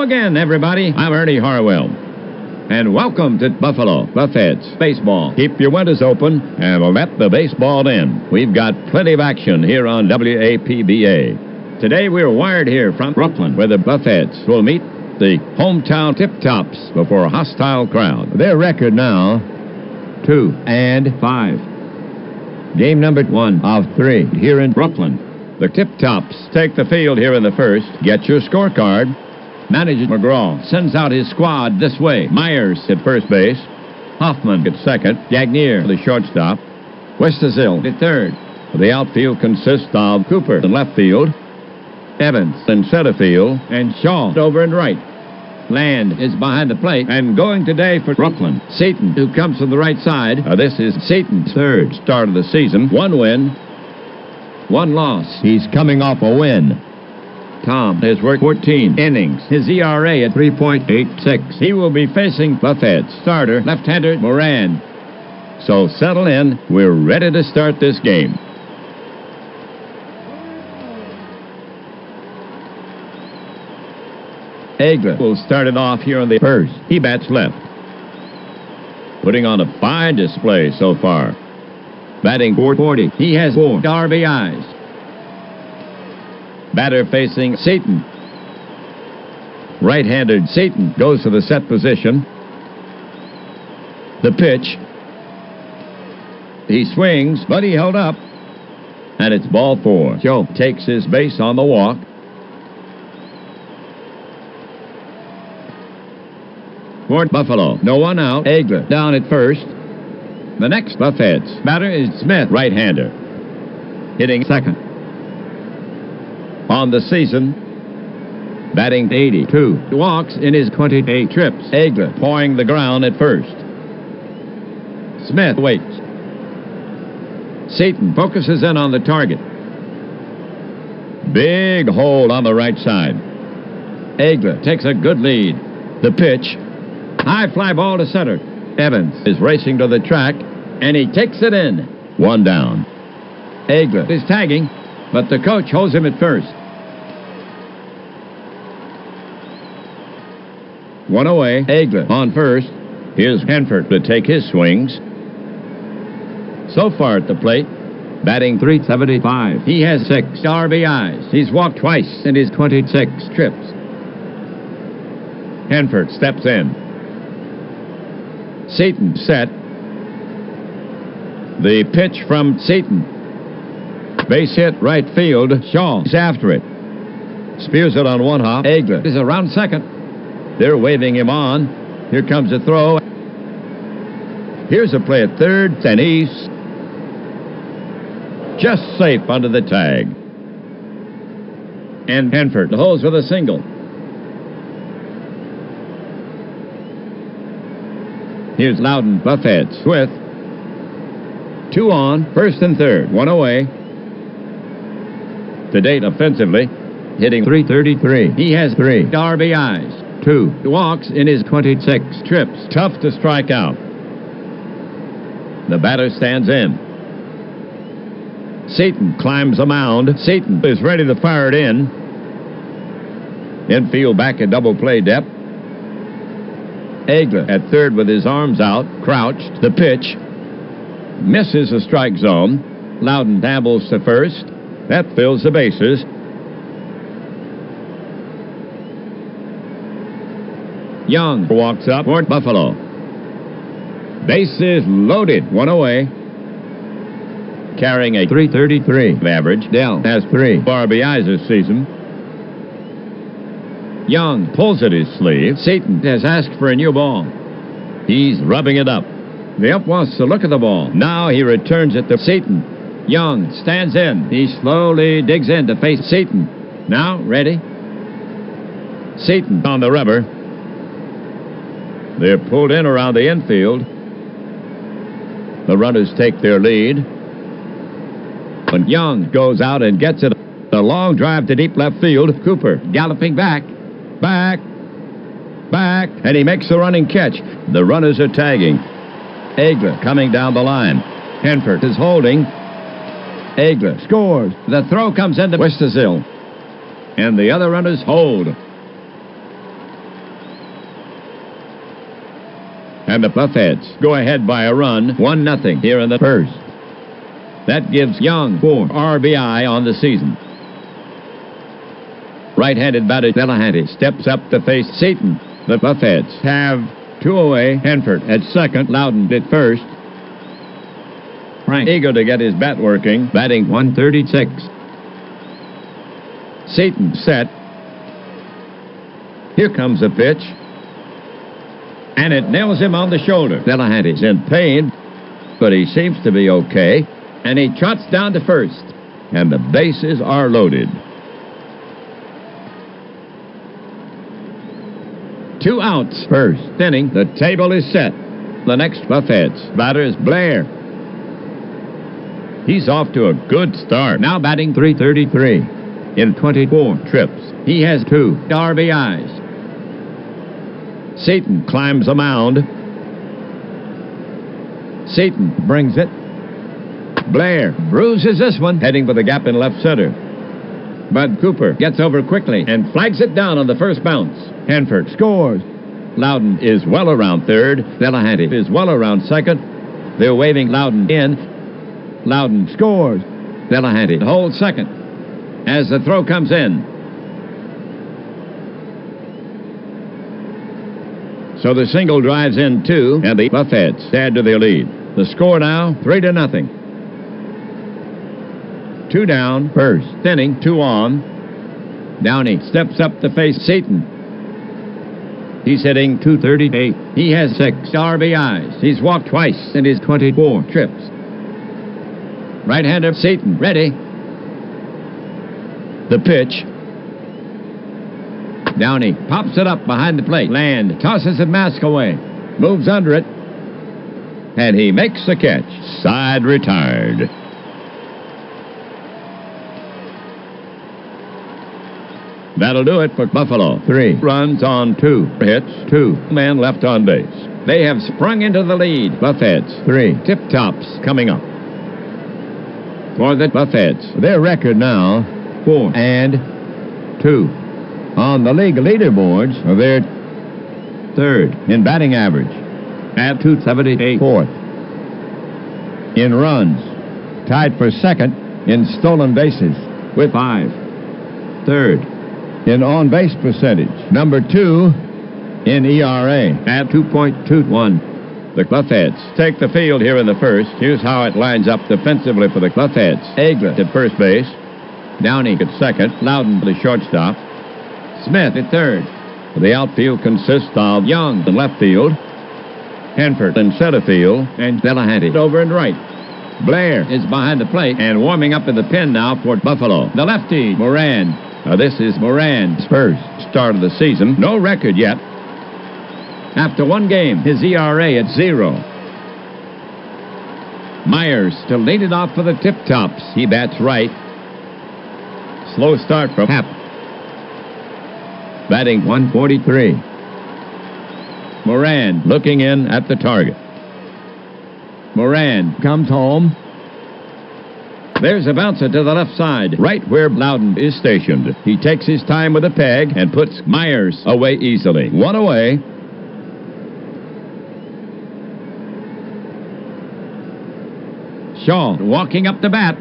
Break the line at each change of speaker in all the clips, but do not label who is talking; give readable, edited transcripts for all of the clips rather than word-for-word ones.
again, everybody. I'm Ernie Harwell. And welcome to Buffalo Buffheads Baseball. Keep your windows open and let the baseball in. We've got plenty of action here on WAPBA. Today we're wired here from Brooklyn, where the Buffheads will meet the hometown Tip-Tops before a hostile crowd. Their record now, 2-5. Game number 1 of 3 here in Brooklyn. The Tip-Tops take the field here in the first. Get your scorecard. Manager McGraw sends out his squad this way. Myers at first base. Hoffman at second. Gagnier, the shortstop. Westazil at third. The outfield consists of Cooper in left field, Evans in center field, and Shaw over in right. Land is behind the plate, and going today for Brooklyn, Seaton, who comes from the right side. This is Seaton's third start of the season. 1 win, 1 loss. He's coming off a win. Tom has worked 14 innings. His ERA at 3.86. He will be facing Buffhead starter, left-hander Moran. So settle in. We're ready to start this game. Egler will start it off here on the first. He bats left. Putting on a fine display so far. Batting .440. He has 4 RBIs. Batter facing Seaton. Right-handed Seaton goes to the set position. The pitch. He swings, but he held up. And it's ball 4. Joe takes his base on the walk. For Buffalo, no one out. Egler down at first. The next Buffheads batter is Smith, right-hander, hitting second. On the season, batting 82. Walks in his 28 trips. Egler pawing the ground at first. Smith waits. Seaton focuses in on the target. Big hole on the right side. Egler takes a good lead. The pitch. High fly ball to center. Evans is racing to the track, and he takes it in. 1 down. Egler is tagging, but the coach holds him at first. 1 away. Egler on first. Here's Hanford to take his swings. So far at the plate, batting .375. He has 6 RBIs. He's walked twice in his 26 trips. Hanford steps in. Seaton set. The pitch from Seaton. Base hit right field. Shaw is after it. Spears it on 1 hop. Egler is around second. They're waving him on. Here comes a throw. Here's a play at third, and he's just safe under the tag. And Hanford holds with a single. Here's Loudon Buffheads with 2 on, first and third, 1 away. To date offensively, hitting .333. He has 3 RBIs, 2 walks in his 26 trips. Tough to strike out. The batter stands in. Seaton climbs the mound. Seaton is ready to fire it in. Infield back at double play depth. Egler at third with his arms out, crouched. The pitch misses the strike zone. Loudon dabbles to first. That fills the bases. Young walks up for Buffalo. Bases loaded, 1 away. Carrying a .333 average. Dell has 3 RBIs this season. Young pulls at his sleeve. Seaton has asked for a new ball. He's rubbing it up. The ump wants to look at the ball. Now he returns it to Seaton. Young stands in. He slowly digs in to face Seaton. Now ready. Seaton on the rubber. They're pulled in around the infield. The runners take their lead. When Young goes out and gets it, a long drive to deep left field. Cooper galloping back. Back, and he makes the running catch. The runners are tagging. Egler coming down the line. Hanford is holding. Egler scores. The throw comes into Westazil. And the other runners hold. And the Buffets go ahead by a run, 1-0 here in the first. That gives Young 4 RBI on the season. Right-handed batter Delahanty steps up to face Seaton. The Buffets have 2 away. Hanford at second. Loudon at first. Frank eager to get his bat working, batting 136. Seaton set. Here comes the pitch. And it nails him on the shoulder. Delahanty's in pain, but he seems to be okay. And he trots down to first. And the bases are loaded. 2 outs. First inning. The table is set. The next Buffets batter is Blair. He's off to a good start. Now batting .333 in 24 trips. He has 2 RBIs. Seaton climbs the mound. Seaton brings it. Blair bruises this one, heading for the gap in left center. Bud Cooper gets over quickly and flags it down on the first bounce. Hanford scores. Loudon is well around third. Delahanty is well around second. They're waving Loudon in. Loudon scores. Delahanty holds second as the throw comes in. So the single drives in 2, and the Buffets add to their lead. The score now 3-0. 2 down, first inning, 2 on. Downey steps up to face Seaton. He's hitting .238. He has 6 RBIs. He's walked twice in his 24 trips. Right-hander Seaton ready. The pitch. Downey pops it up behind the plate. Land tosses the mask away. Moves under it. And he makes the catch. Side retired. That'll do it for Buffalo. 3 runs on 2 hits, 2 men left on base. They have sprung into the lead. Buffets 3 Tip-Tops coming up. For the Buffets, their record now 4-2. On the league leaderboards, they're third in batting average at .278. Fourth in runs, tied for second in stolen bases with 5. Third in on-base percentage. Number 2 in ERA at 2.21. The Buffets take the field here in the first. Here's how it lines up defensively for the Buffets. Agler at first base. Downey at second. Loudon the shortstop. Smith at third. The outfield consists of Young in left field, Hanford in center field, and Delahanty over and right. Blair is behind the plate and warming up in the pen now for Buffalo. The lefty, Moran. This is Moran's first start of the season. No record yet. After 1 game, his ERA at 0. Myers to lead it off for the Tip-Tops. He bats right. Slow start for Happ. Batting 143. Moran looking in at the target. Moran comes home. There's a bouncer to the left side, right where Loudon is stationed. He takes his time with a peg and puts Myers away easily. 1 away. Shaw walking up the bat.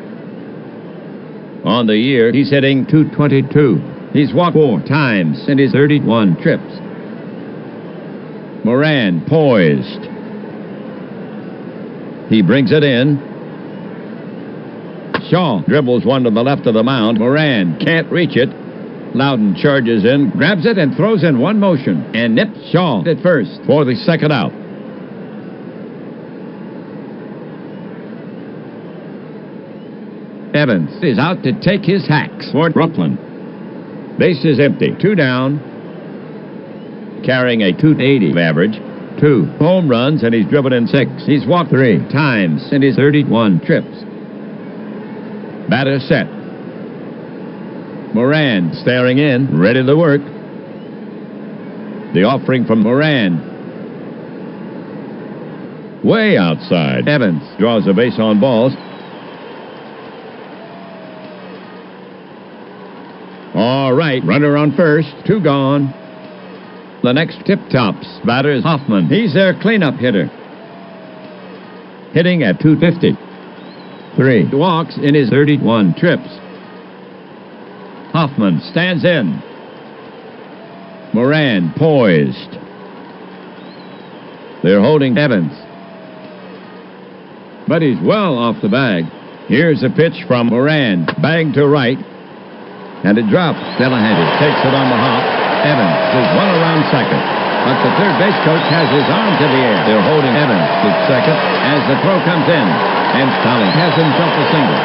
On the year, he's hitting .222. He's walked 4 times in his 31 trips. Moran poised. He brings it in. Shaw dribbles one to the left of the mound. Moran can't reach it. Loudon charges in, grabs it, and throws in one motion, and nips Shaw at first for the second out. Evans is out to take his hacks for Brooklyn. Base is empty. 2 down. Carrying a .280 average. 2 home runs, and he's driven in 6. He's walked 3 times in his 31 trips. Batter set. Moran staring in, ready to work. The offering from Moran. Way outside. Evans draws a base on balls. All right, runner on first, 2 gone. The next Tip-Tops batter is Hoffman. He's their cleanup hitter, hitting at 250. 3 walks in his 31 trips. Hoffman stands in. Moran poised. They're holding Evans, but he's well off the bag. Here's a pitch from Moran. Bag to right, and it drops. Delahanty takes it on the hop. Evans is one around second, but the third base coach has his arm to the air. They're holding Evans at second as the throw comes in, and Stalling has himself a single.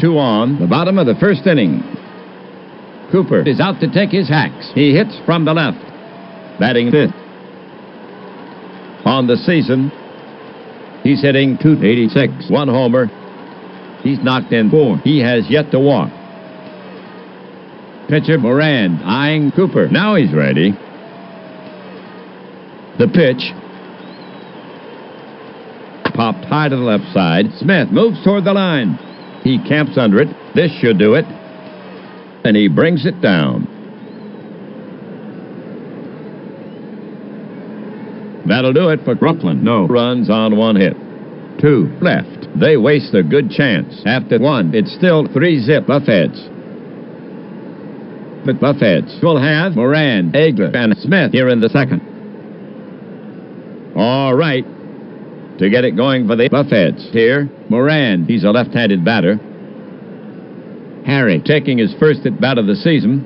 2 on the bottom of the first inning. Cooper is out to take his hacks. He hits from the left, batting fifth. On the season, he's hitting .286, 1 homer. He's knocked in 4. He has yet to walk. Pitcher Moran eyeing Cooper. Now he's ready. The pitch popped high to the left side. Smith moves toward the line. He camps under it. This should do it. And he brings it down. That'll do it for Brooklyn. No runs on 1 hit. 2 left. They waste a good chance. After 1, it's still 3-zip Buffheads. But Buffheads will have Moran, Egler, and Smith here in the second. All right. To get it going for the Buffheads. Here, Moran. He's a left-handed batter. Harry taking his first at bat of the season.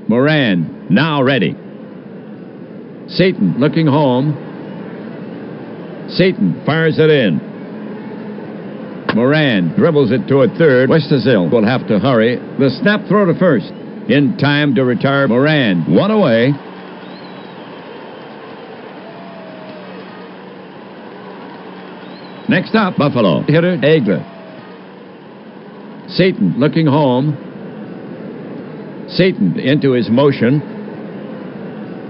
Moran now ready. Seaton looking home. Seaton fires it in. Moran dribbles it to a third. Westerzill will have to hurry. The snap throw to first. In time to retire Moran. 1 away. Next up, Buffalo hitter Egler. Seaton looking home. Seaton into his motion.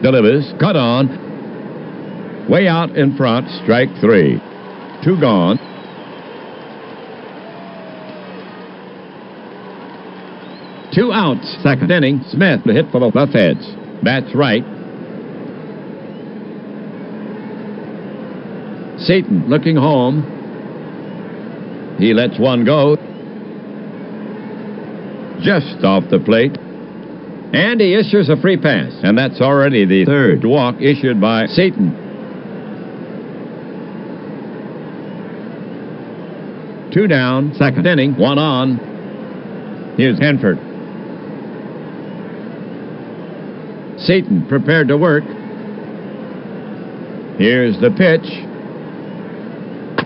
Delivers. Cut on. Way out in front. Strike 3. 2 gone. Two outs. Second inning. Smith the hit for the Buffheads. Bats right. Seaton looking home. He lets 1 go. Just off the plate. And he issues a free pass. And that's already the 3rd walk issued by Seaton. 2 down. Second inning. 1 on. Here's Hanford. Seaton prepared to work. Here's the pitch.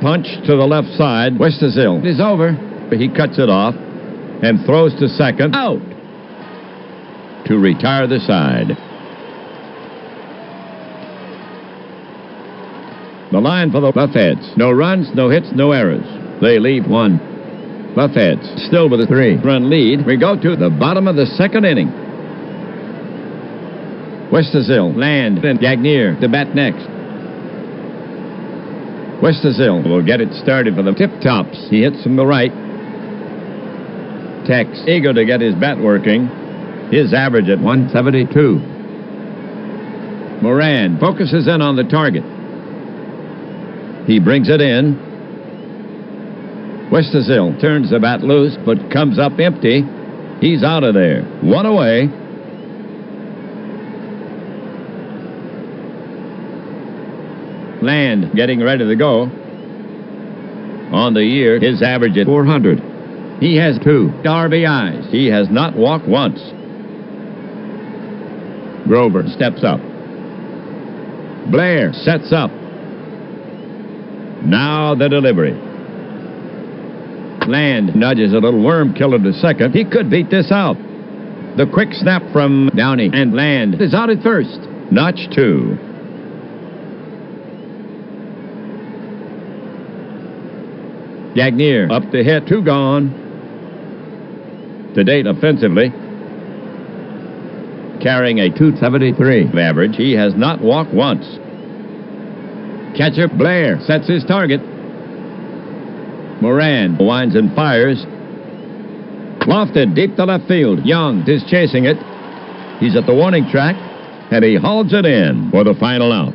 Punch to the left side. Westerzill is over. He cuts it off and throws to second. Out. To retire the side. The line for the Buffheads. No runs, no hits, no errors. They leave 1. Buffheads still with a 3-run lead. We go to the bottom of the second inning. Westerzill, Land, and Gagnier to bat next. Westerzill will get it started for the Tip-Tops. He hits from the right. Tex eager to get his bat working. His average at 172. Moran focuses in on the target. He brings it in. Westerzill turns the bat loose, but comes up empty. He's out of there. 1 away. Land getting ready to go. On the year, his average at 400. He has 2 RBIs. He has not walked once. Grover steps up. Blair sets up. Now the delivery. Land nudges a little worm killer to second. He could beat this out. The quick snap from Downey, and Land is out at first. Notch 2. Gagnier up to hit. 2 gone. To date offensively, carrying a .273 average. He has not walked once. Catcher Blair sets his target. Moran winds and fires. Lofted deep to left field. Young is chasing it. He's at the warning track, and he hauls it in for the final out.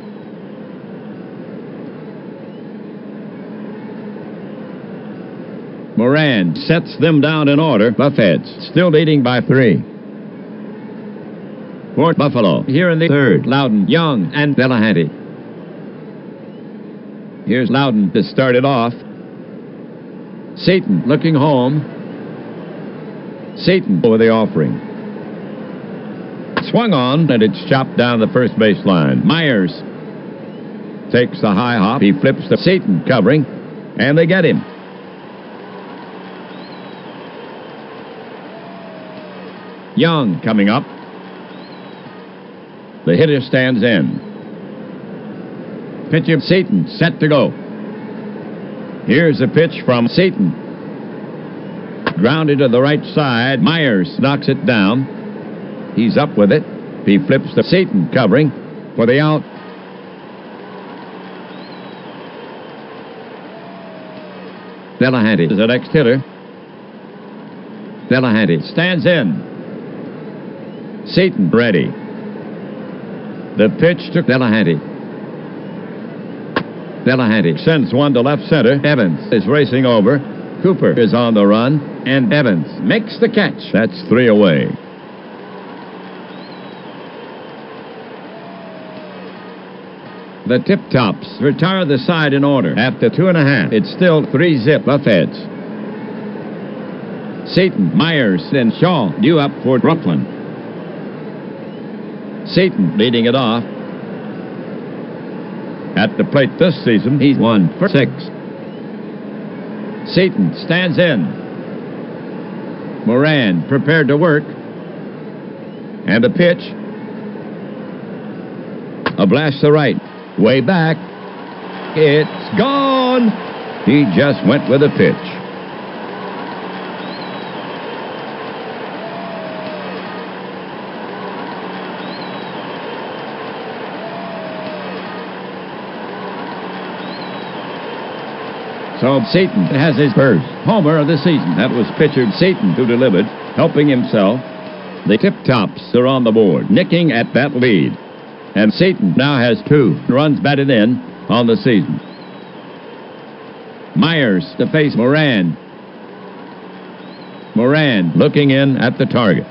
Moran sets them down in order. Buffheads still leading by 3. For Buffalo, here in the third, Loudon, Young, and Delahanty. Here's Loudon to start it off. Seaton looking home. Seaton over the offering. Swung on, and it's chopped down the first baseline. Myers takes the high hop. He flips to Seaton covering, and they get him. Young coming up. The hitter stands in. Pitch of Seaton set to go. Here's a pitch from Seaton. Grounded to the right side. Myers knocks it down. He's up with it. He flips to Seaton covering for the out. Delahanty is the next hitter. Delahanty stands in. Seaton ready. The pitch to Delahanty. Delahanty sends one to left center. Evans is racing over. Cooper is on the run, and Evans makes the catch. That's 3 away. The Tip-Tops retire the side in order. After 2.5, it's still 3-zip Buffheads. Seaton, Myers, and Shaw due up for Brooklyn. Seaton leading it off. At the plate this season, he's 1 for 6. Seaton stands in. Moran prepared to work. And a pitch. A blast to right. Way back. It's gone. He just went with a pitch. So Seaton has his first homer of the season. That was pitcher Seaton who delivered, helping himself. The Tip-Tops are on the board, nicking at that lead. And Seaton now has 2 runs batted in on the season. Myers to face Moran. Moran looking in at the target.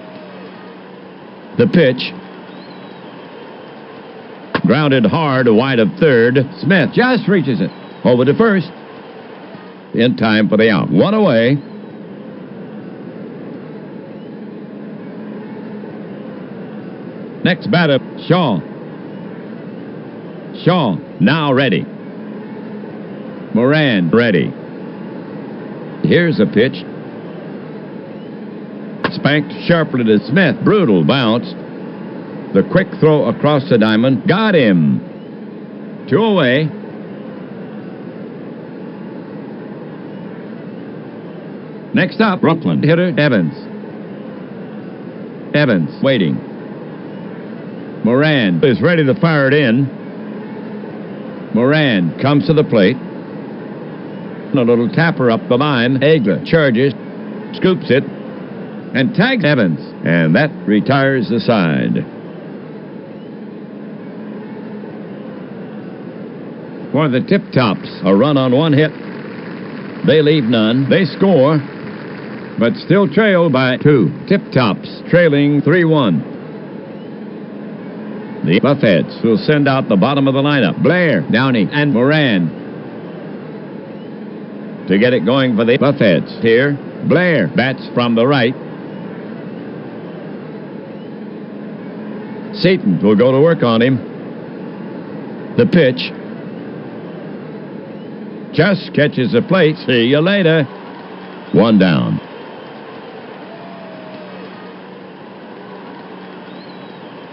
The pitch. Grounded hard wide of third. Smith just reaches it. Over to first. In time for the out. 1 away. Next batter, Shaw. Shaw now ready. Moran ready. Here's a pitch. Spanked sharply to Smith. Brutal bounce. The quick throw across the diamond. Got him. 2 away. Next up, Brooklyn hitter Evans. Evans waiting. Moran is ready to fire it in. Moran comes to the plate. A little tapper up the line. Agler charges, scoops it, and tags Evans. And that retires the side. For the Tip-Tops, a run on 1 hit. They leave none. They score, but still trail by 2. Tip-Tops trailing 3-1. The Buffheads will send out the bottom of the lineup. Blair, Downey, and Moran to get it going for the Buffheads. Here, Blair bats from the right. Seaton will go to work on him. The pitch. Just catches the plate. See you later. 1 down.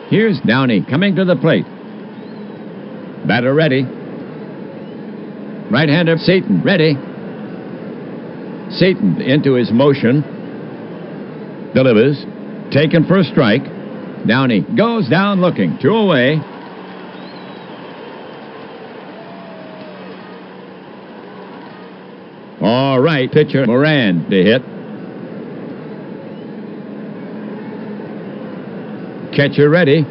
Here's Downey coming to the plate. Batter ready. Right-hander Seaton ready. Seaton into his motion. Delivers. Taken for a strike. Downey goes down looking. 2 away. All right, pitcher Moran to hit. Catcher ready.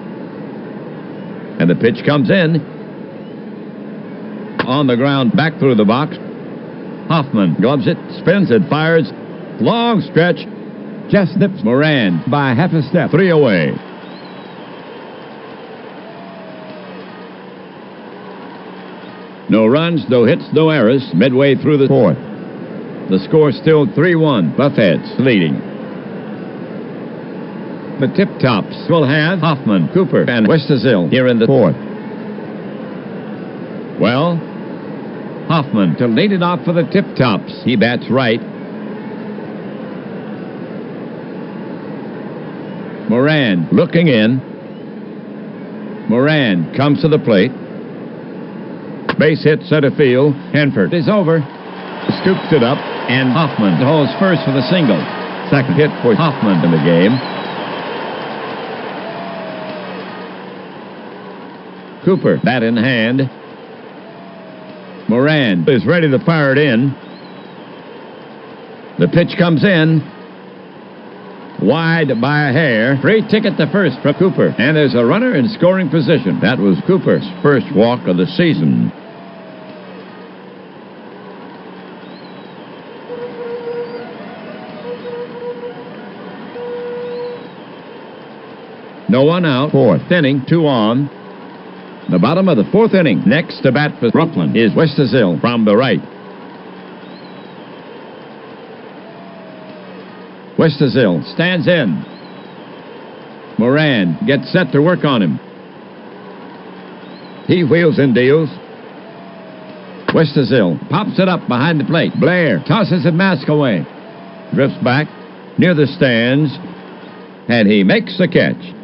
And the pitch comes in. On the ground, back through the box. Hoffman gloves it, spins it, fires. Long stretch. Just nips Moran by half a step. 3 away. No runs, no hits, no errors. Midway through the fourth. The score still 3-1. Buffheads leading. The Tip Tops will have Hoffman, Cooper, and Westersill here in the fourth. Well, Hoffman to lead it off for the Tip Tops. He bats right. Moran looking in. Moran comes to the plate. Base hit center field. Hanford is over. Scoops it up. And Hoffman holds first for the single. Second hit for Hoffman in the game. Cooper, bat in hand. Moran is ready to fire it in. The pitch comes in. Wide by a hair. Free ticket to first for Cooper. And there's a runner in scoring position. That was Cooper's first walk of the season. No one out. Fourth inning, 2 on. The bottom of the fourth inning. Next to bat for Brooklyn is Westersill from the right. Westersill stands in. Moran gets set to work on him. He wheels and deals. Westersill pops it up behind the plate. Blair tosses a mask away. Drifts back near the stands. And he makes the catch.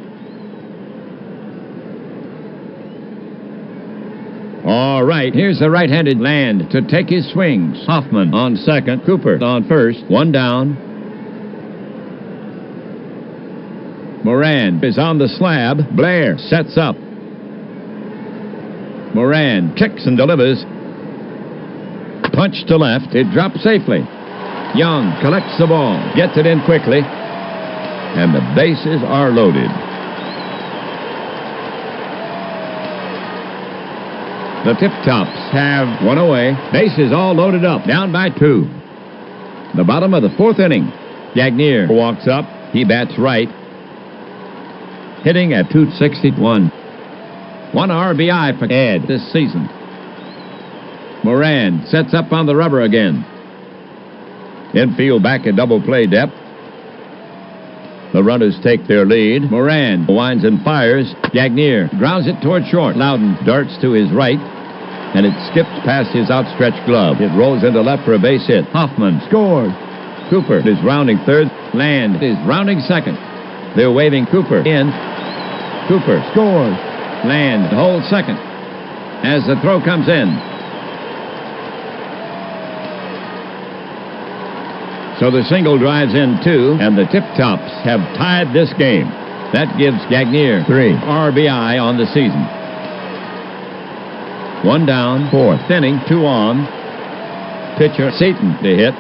All right, here's the right-handed Land to take his swings. Hoffman on second, Cooper on first, 1 down. Moran is on the slab. Blair sets up. Moran kicks and delivers. Punch to left. It drops safely. Young collects the ball, gets it in quickly, and the bases are loaded. The Tip Tops have 1 away. Bases all loaded up. Down by 2. The bottom of the fourth inning. Gagnier walks up. He bats right. Hitting at .261. 1 RBI for Ed this season. Moran sets up on the rubber again. Infield back at double play depth. The runners take their lead. Moran winds and fires. Gagnier grounds it toward short. Loudon darts to his right, and it skips past his outstretched glove. It rolls into left for a base hit. Hoffman scores. Cooper is rounding third. Land is rounding second. They're waving Cooper in. Cooper scores. Land holds second as the throw comes in. So the single drives in 2, and the Tip Tops have tied this game. That gives Gagnier 3 RBI on the season. 1 down, fourth inning, 2 on. Pitcher Seaton to hit.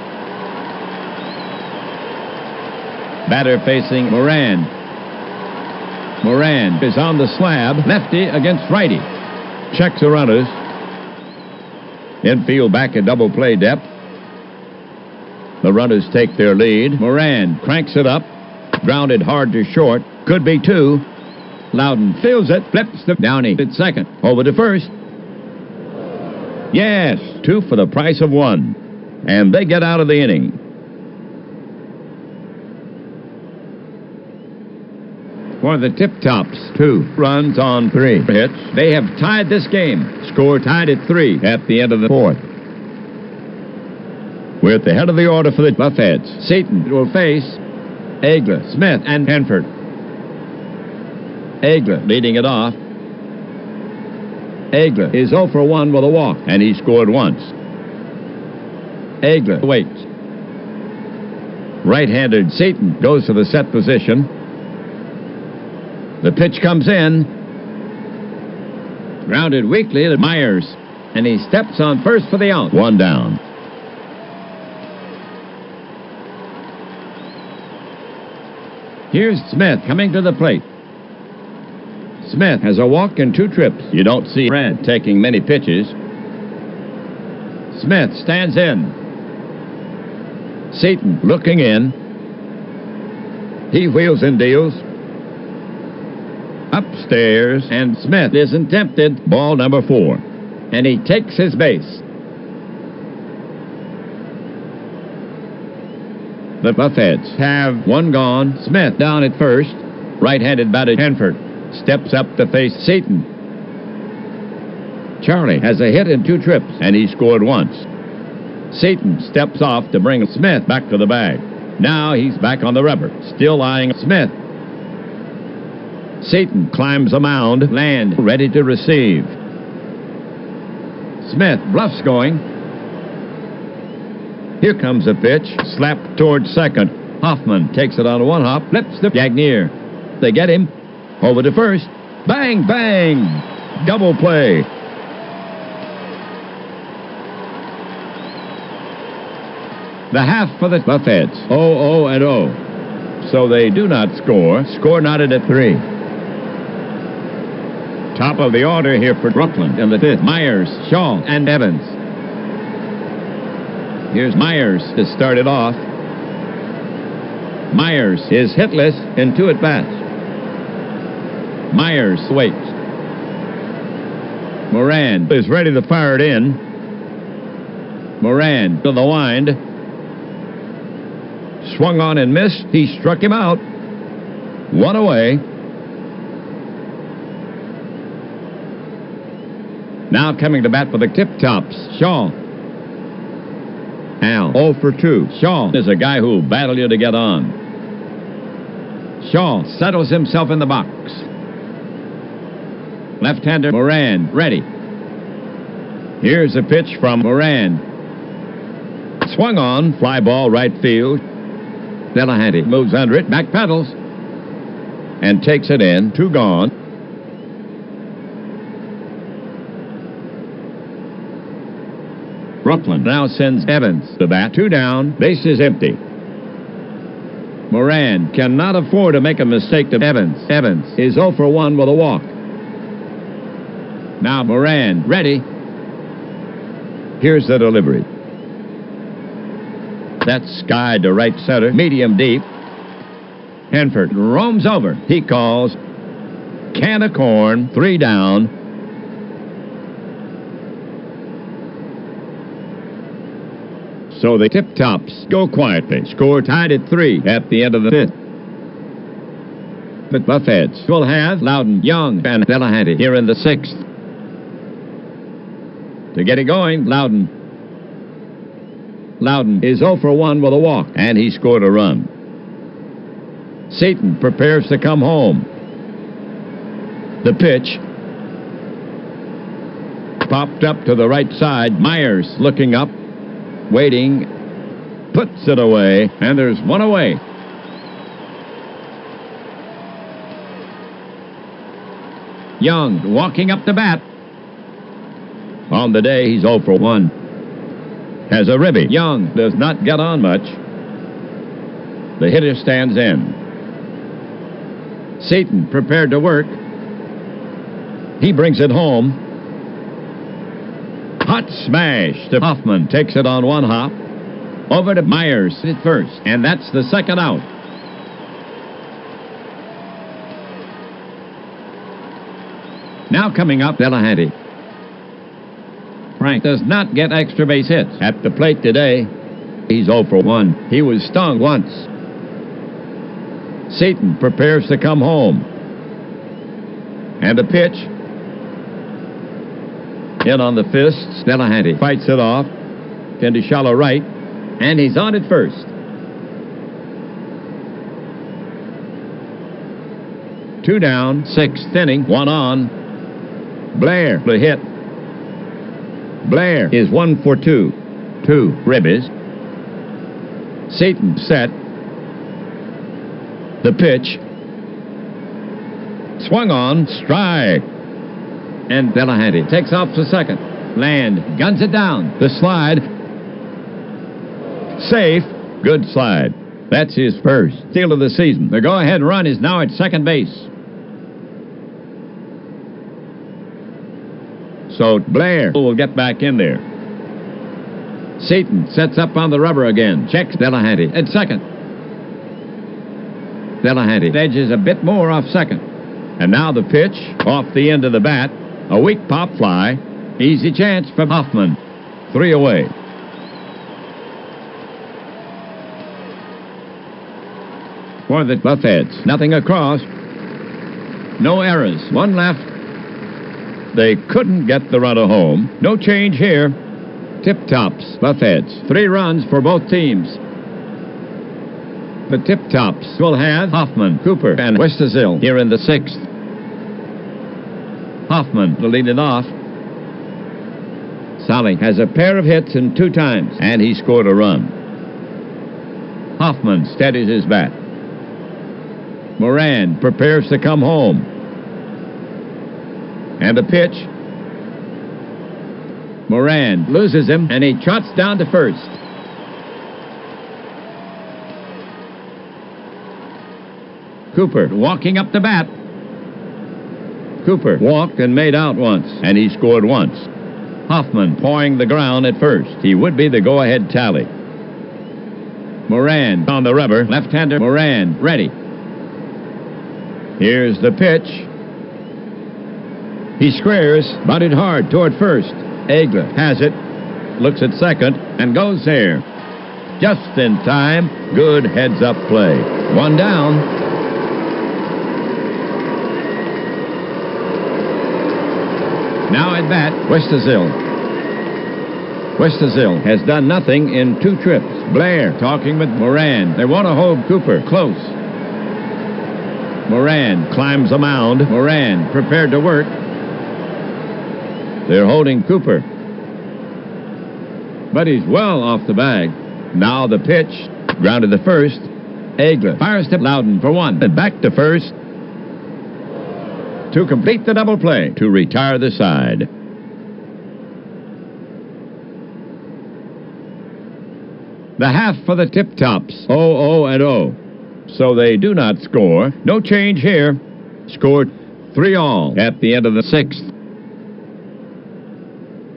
Batter facing Moran. Moran is on the slab, lefty against righty. Checks the runners. Infield back at double play depth. The runners take their lead. Moran cranks it up. Grounded hard to short. Could be 2. Loudon fields it. Flips to Downey at second. Over to first. Yes, 2 for the price of 1. And they get out of the inning. For the Tip Tops, 2 runs on 3 hits. They have tied this game. Score tied at 3 at the end of the fourth. We're at the head of the order for the Buffheads. Seaton will face Aigler, Smith, and Hanford. Aigler leading it off. Aigler is 0 for 1 with a walk, and he scored once. Aigler waits. Right-handed Seaton goes to the set position. The pitch comes in. Grounded weakly to Myers, and he steps on first for the out. 1 down. Here's Smith coming to the plate. Smith has a walk and 2 trips. You don't see Red taking many pitches. Smith stands in. Seaton looking in. He wheels and deals. Upstairs, and Smith isn't tempted. Ball number 4. And he takes his base. The Buffets have 1 gone. Smith down at first. Right-handed batter Hanford steps up to face Seaton. Charlie has a hit and 2 trips, and he scored once. Seaton steps off to bring Smith back to the bag. Now he's back on the rubber, still eyeing Smith. Seaton climbs a mound, Land ready to receive. Smith bluffs going. Here comes a pitch, slapped towards second. Hoffman takes it on 1 hop, flips to Gagnier. They get him. Over to first. Bang, bang! Double play. The half for the Buffets. 0-0-0. So they do not score. Score knotted at 3. Top of the order here for Brooklyn in the 5th. Myers, Shaw, and Evans. Here's Myers to start it off. Myers is hitless in 2 at-bats. Myers waits. Moran is ready to fire it in. Moran to the wind. Swung on and missed. He struck him out. 1 away. Now coming to bat for the Tip-Tops, Shaw. Al, 0 for 2. Shaw is a guy who'll battle you to get on. Shaw settles himself in the box. Left-hander Moran, ready. Here's a pitch from Moran. Swung on, fly ball right field. Delahanty moves under it, back pedals, and takes it in. 2 gone. Brooklyn now sends Evans to bat. 2 down, base is empty. Moran cannot afford to make a mistake to Evans. Evans is 0 for 1 with a walk. Now Moran, ready. Here's the delivery. That's skied to right center, medium deep. Hanford roams over. He calls. Can of corn, 3 down. So the Tip-Tops go quietly. Score tied at 3 at the end of the 5th. The Buffets will have Loudon, Young, and Delahanty here in the 6th. To get it going, Loudon. Loudon is 0 for 1 with a walk, and he scored a run. Seaton prepares to come home. The pitch. Popped up to the right side. Myers looking up, waiting, puts it away, and there's 1 away. Young walking up to bat. On the day, he's 0 for 1. Has a ribby. Young does not get on much. The hitter stands in. Seaton prepared to work. He brings it home. Hot smash to Hoffman. Takes it on 1 hop. Over to Myers at first. And that's the 2nd out. Now coming up, Delahanty. Frank does not get extra base hits. At the plate today, he's 0 for 1. He was stung once. Seaton prepares to come home. And a pitch. In on the fists. Delahanty fights it off. Into shallow right. And he's on at first. Two down, 6th inning, 1 on. Blair, the hit. Blair is 1 for 2. 2 ribbies. Seaton set. The pitch. Swung on, strike. And Delahanty takes off to second. Land guns it down. The slide. Safe. Good slide. That's his first steal of the season. The go-ahead run is now at second base. so Blair will get back in there. Seaton sets up on the rubber again. Checks Delahanty at second. Delahanty edges a bit more off second. And now the pitch off the end of the bat. A weak pop fly. Easy chance for Hoffman. 3 away. For the Buffheads, nothing across. No errors. 1 left. They couldn't get the runner home. No change here. Tip-Tops, Buffheads. 3 runs for both teams. The Tip-Tops will have Hoffman, Cooper, and Westersill here in the 6th. Hoffman to lead it off. Solly has a pair of hits in 2 times, and he scored a run. Hoffman steadies his bat. Moran prepares to come home. And a pitch. Moran loses him, and he trots down to first. Cooper walking up the bat. Cooper walked and made out once, and he scored once. Hoffman pawing the ground at first. He would be the go-ahead tally. Moran on the rubber. Left-hander Moran ready. Here's the pitch. He squares, bunted hard toward first. Egler has it, looks at second, and goes there. Just in time. Good heads-up play. 1 down. Now at bat, Westersill. Westersill has done nothing in 2 trips. Blair talking with Moran. They want to hold Cooper close. Moran climbs the mound. Moran prepared to work. They're holding Cooper. But he's well off the bag. Now the pitch. Grounded to first. Egler fires to Loudon for 1. And back to first. To complete the double play. To retire the side. The half for the Tip-Tops. 0-0-0. So they do not score. No change here. Scored 3-all at the end of the 6th.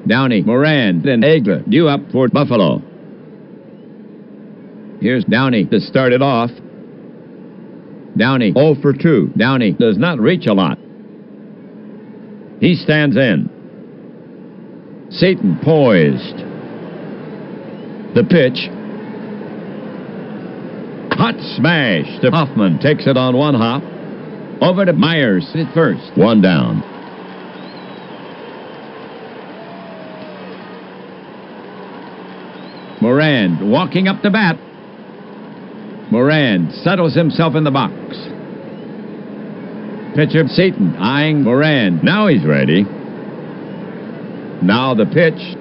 Downey, Moran, and Egler due up for Buffalo. Here's Downey to start it off. Downey 0 for 2. Downey does not reach a lot. He stands in. Seaton poised. The pitch. Hot smash to Hoffman. Takes it on 1 hop. Over to Myers at first. 1 down. Moran walking up the bat. Moran settles himself in the box. Pitcher Seaton eyeing Moran. Now he's ready. Now the pitch.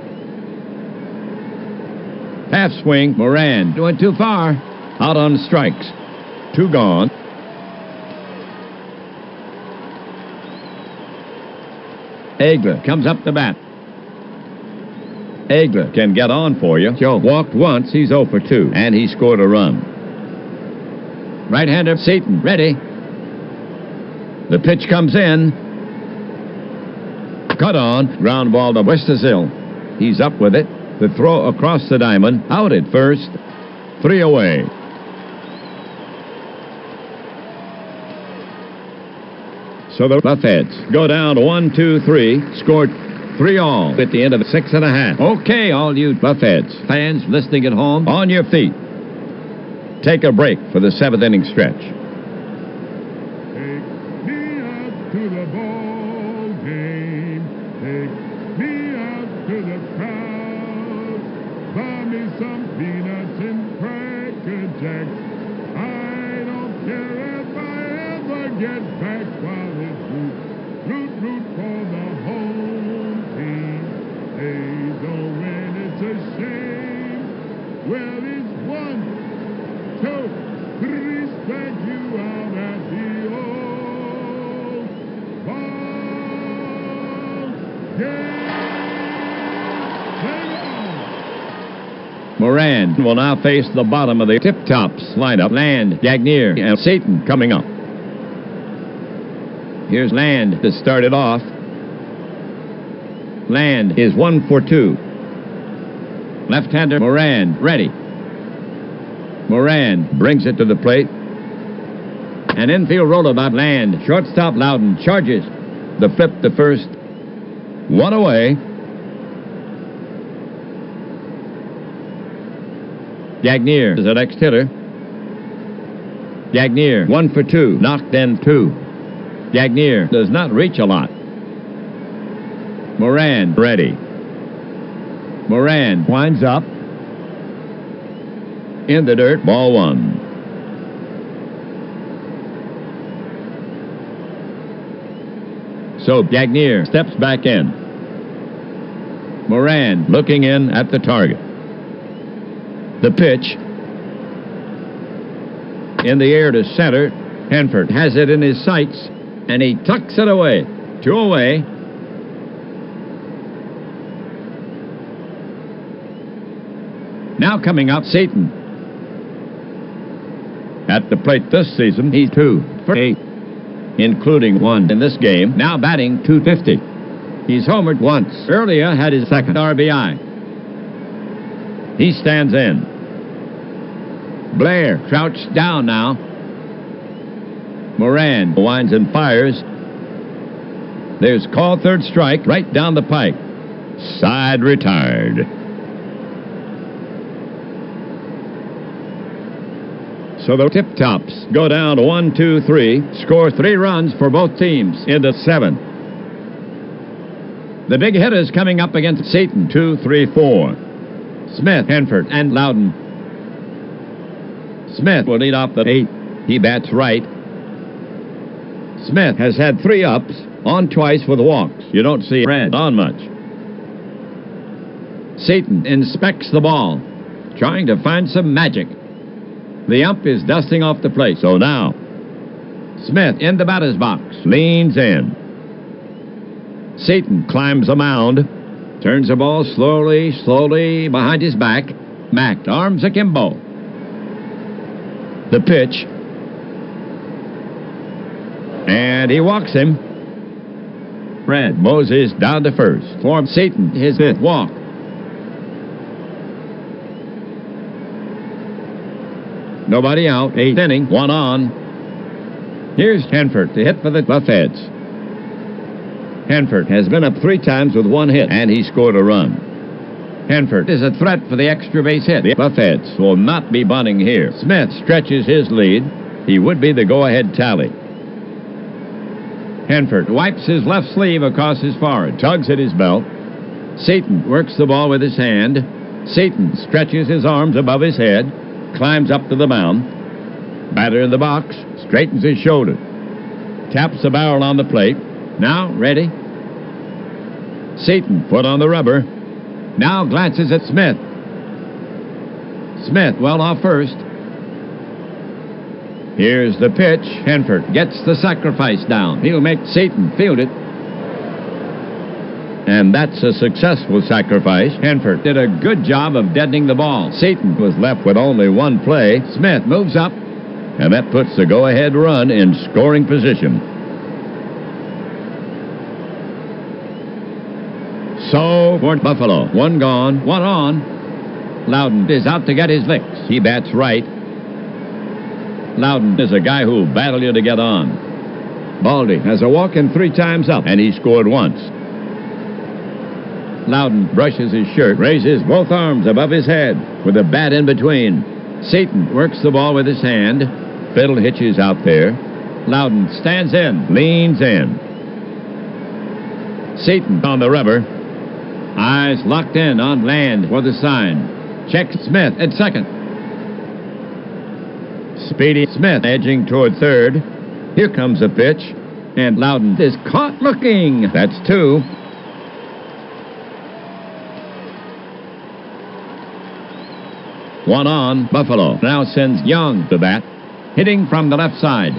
Half swing. Moran doing too far. Out on strikes. 2 gone. Egler comes up the bat. Egler can get on for you. Joe walked once. He's 0 for 2. And he scored a run. Right-hander Seaton ready. The pitch comes in. Cut on. Ground ball to Westersill. He's up with it. The throw across the diamond. Out at first. 3 away. So the Buffheads go down 1-2-3. Scored 3-all at the end of the 6 1/2. Okay, all you Buffheads fans listening at home, on your feet. Take a break for the 7th inning stretch.
Take me out to the ball game. Take me out to the crowd. Buy me some peanuts and Cracker Jacks. I don't care if I ever get back while it's root for the home team. They don't win, it's a shame. Well, it's 1, 2, 3, strike you out at the old ball game.
Moran will now face the bottom of the Tip-Tops lineup. Land, Gagnier, and Seaton coming up. Here's Land to start it off. Land is 1 for 2. Left-hander Moran, ready. Moran brings it to the plate. An infield rollout Land. Shortstop Loudon charges. The flip to first. One away. Gagnier is the next hitter. Gagnier, 1 for 2. Knocked in 2. Gagnier does not reach a lot. Moran, ready. Moran winds up. In the dirt, ball 1. So Gagnier steps back in. Moran looking in at the target. The pitch. In the air to center. Hanford has it in his sights, and he tucks it away. 2 away. Now coming up, Seaton. At the plate this season, he's 2 for 8, including 1 in this game. Now batting .250. He's homered once. Earlier had his second RBI. He stands in. Blair crouched down now. Moran winds and fires. There's call third strike right down the pike. Side retired. So the Tip-Tops go down 1, 2, 3, score 3 runs for both teams in the 7th. The big hitters coming up against Seaton, 2, 3, 4. Smith, Hanford, and Loudon. Smith will lead off the 8. He bats right. Smith has had 3 ups, on twice with walks. You don't see Red on much. Seaton inspects the ball, trying to find some magic. The ump is dusting off the plate. So now, Smith in the batter's box, leans in. Seaton climbs a mound, turns the ball slowly behind his back. Mack, arms akimbo. The pitch. And he walks him. Red Moses down to first. For Seaton, his 5th walk. Nobody out. 8th inning. 1 on. Here's Hanford to hit for the Buffheads. Hanford has been up 3 times with 1 hit, and he scored a run. Hanford is a threat for the extra base hit. The Buffheads will not be bunting here. Smith stretches his lead. He would be the go-ahead tally. Hanford wipes his left sleeve across his forehead, tugs at his belt. Seaton works the ball with his hand. Seaton stretches his arms above his head, climbs up to the mound. Batter in the box, straightens his shoulder, taps the barrel on the plate. Now ready. Seaton put on the rubber. Now glances at Smith. Smith well off first. Here's the pitch. Hanford gets the sacrifice down. He'll make Seaton field it. And that's a successful sacrifice. Hanford did a good job of deadening the ball. Seaton was left with only 1 play. Smith moves up, and that puts the go-ahead run in scoring position. So, for Buffalo, 1 gone, 1 on. Loudon is out to get his licks. He bats right. Loudon is a guy who'll battle you to get on. Baldy has a walk in 3 times up, and he scored once. Loudon brushes his shirt, raises both arms above his head with a bat in between. Seaton works the ball with his hand. Fiddle hitches out there. Loudon stands in, leans in. Seaton on the rubber. Eyes locked in on Land for the sign. Checks Smith at second. Speedy Smith edging toward third. Here comes a pitch, and Loudon is caught looking. That's 2. One on. Buffalo now sends Young to bat, hitting from the left side.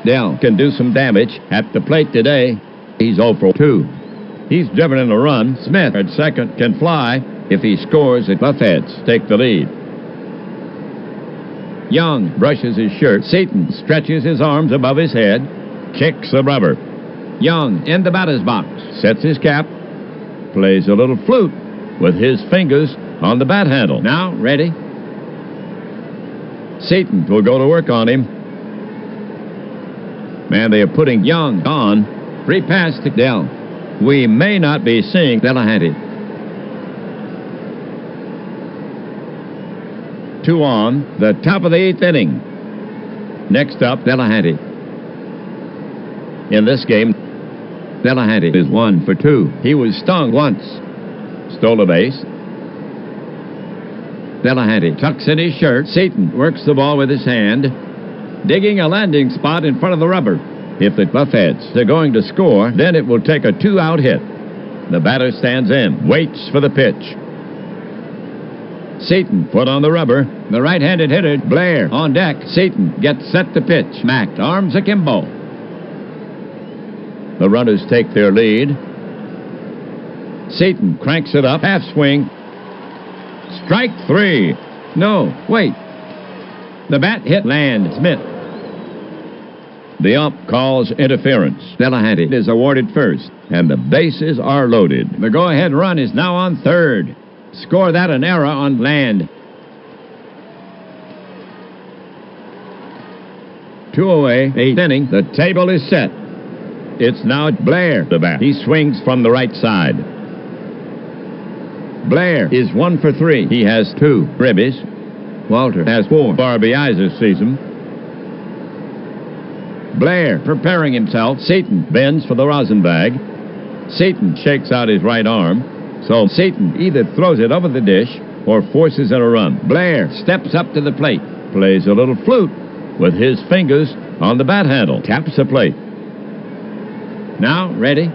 Dell can do some damage at the plate today. He's 0 for 2. He's driven in a run. Smith at second can fly. If he scores, the Buffheads take the lead. Young brushes his shirt. Seaton stretches his arms above his head, kicks the rubber. Young in the batter's box. Sets his cap. Plays a little flute with his fingers on the bat handle. Now, ready. Seaton will go to work on him. And they are putting Young on. Free pass to Dell. We may not be seeing Delahanty. 2 on, the top of the 8th inning. Next up, Delahanty. In this game, Delahanty is 1 for 2. He was stung once. Stole a base. Delahanty tucks in his shirt. Seaton works the ball with his hand, digging a landing spot in front of the rubber. If the Buffheads are going to score, then it will take a 2-out hit. The batter stands in, waits for the pitch. Seaton put on the rubber. The right-handed hitter, Blair, on deck. Seaton gets set to pitch. Mack arms akimbo. The runners take their lead. Seaton cranks it up, half swing. Strike 3. No, wait. The bat hit Land Smith. The ump calls interference. Delahanty is awarded first, and the bases are loaded. The go-ahead run is now on third. Score that an error on Land. 2 away, 8th inning. The table is set. It's now Blair, the bat. He swings from the right side. Blair is 1 for 3. He has 2 ribbies. Walter has 4 RBIs this season. Blair preparing himself. Seaton bends for the rosin bag. Seaton shakes out his right arm. So Seaton either throws it over the dish or forces in a run. Blair steps up to the plate. Plays a little flute with his fingers on the bat handle. Taps the plate. Now, ready.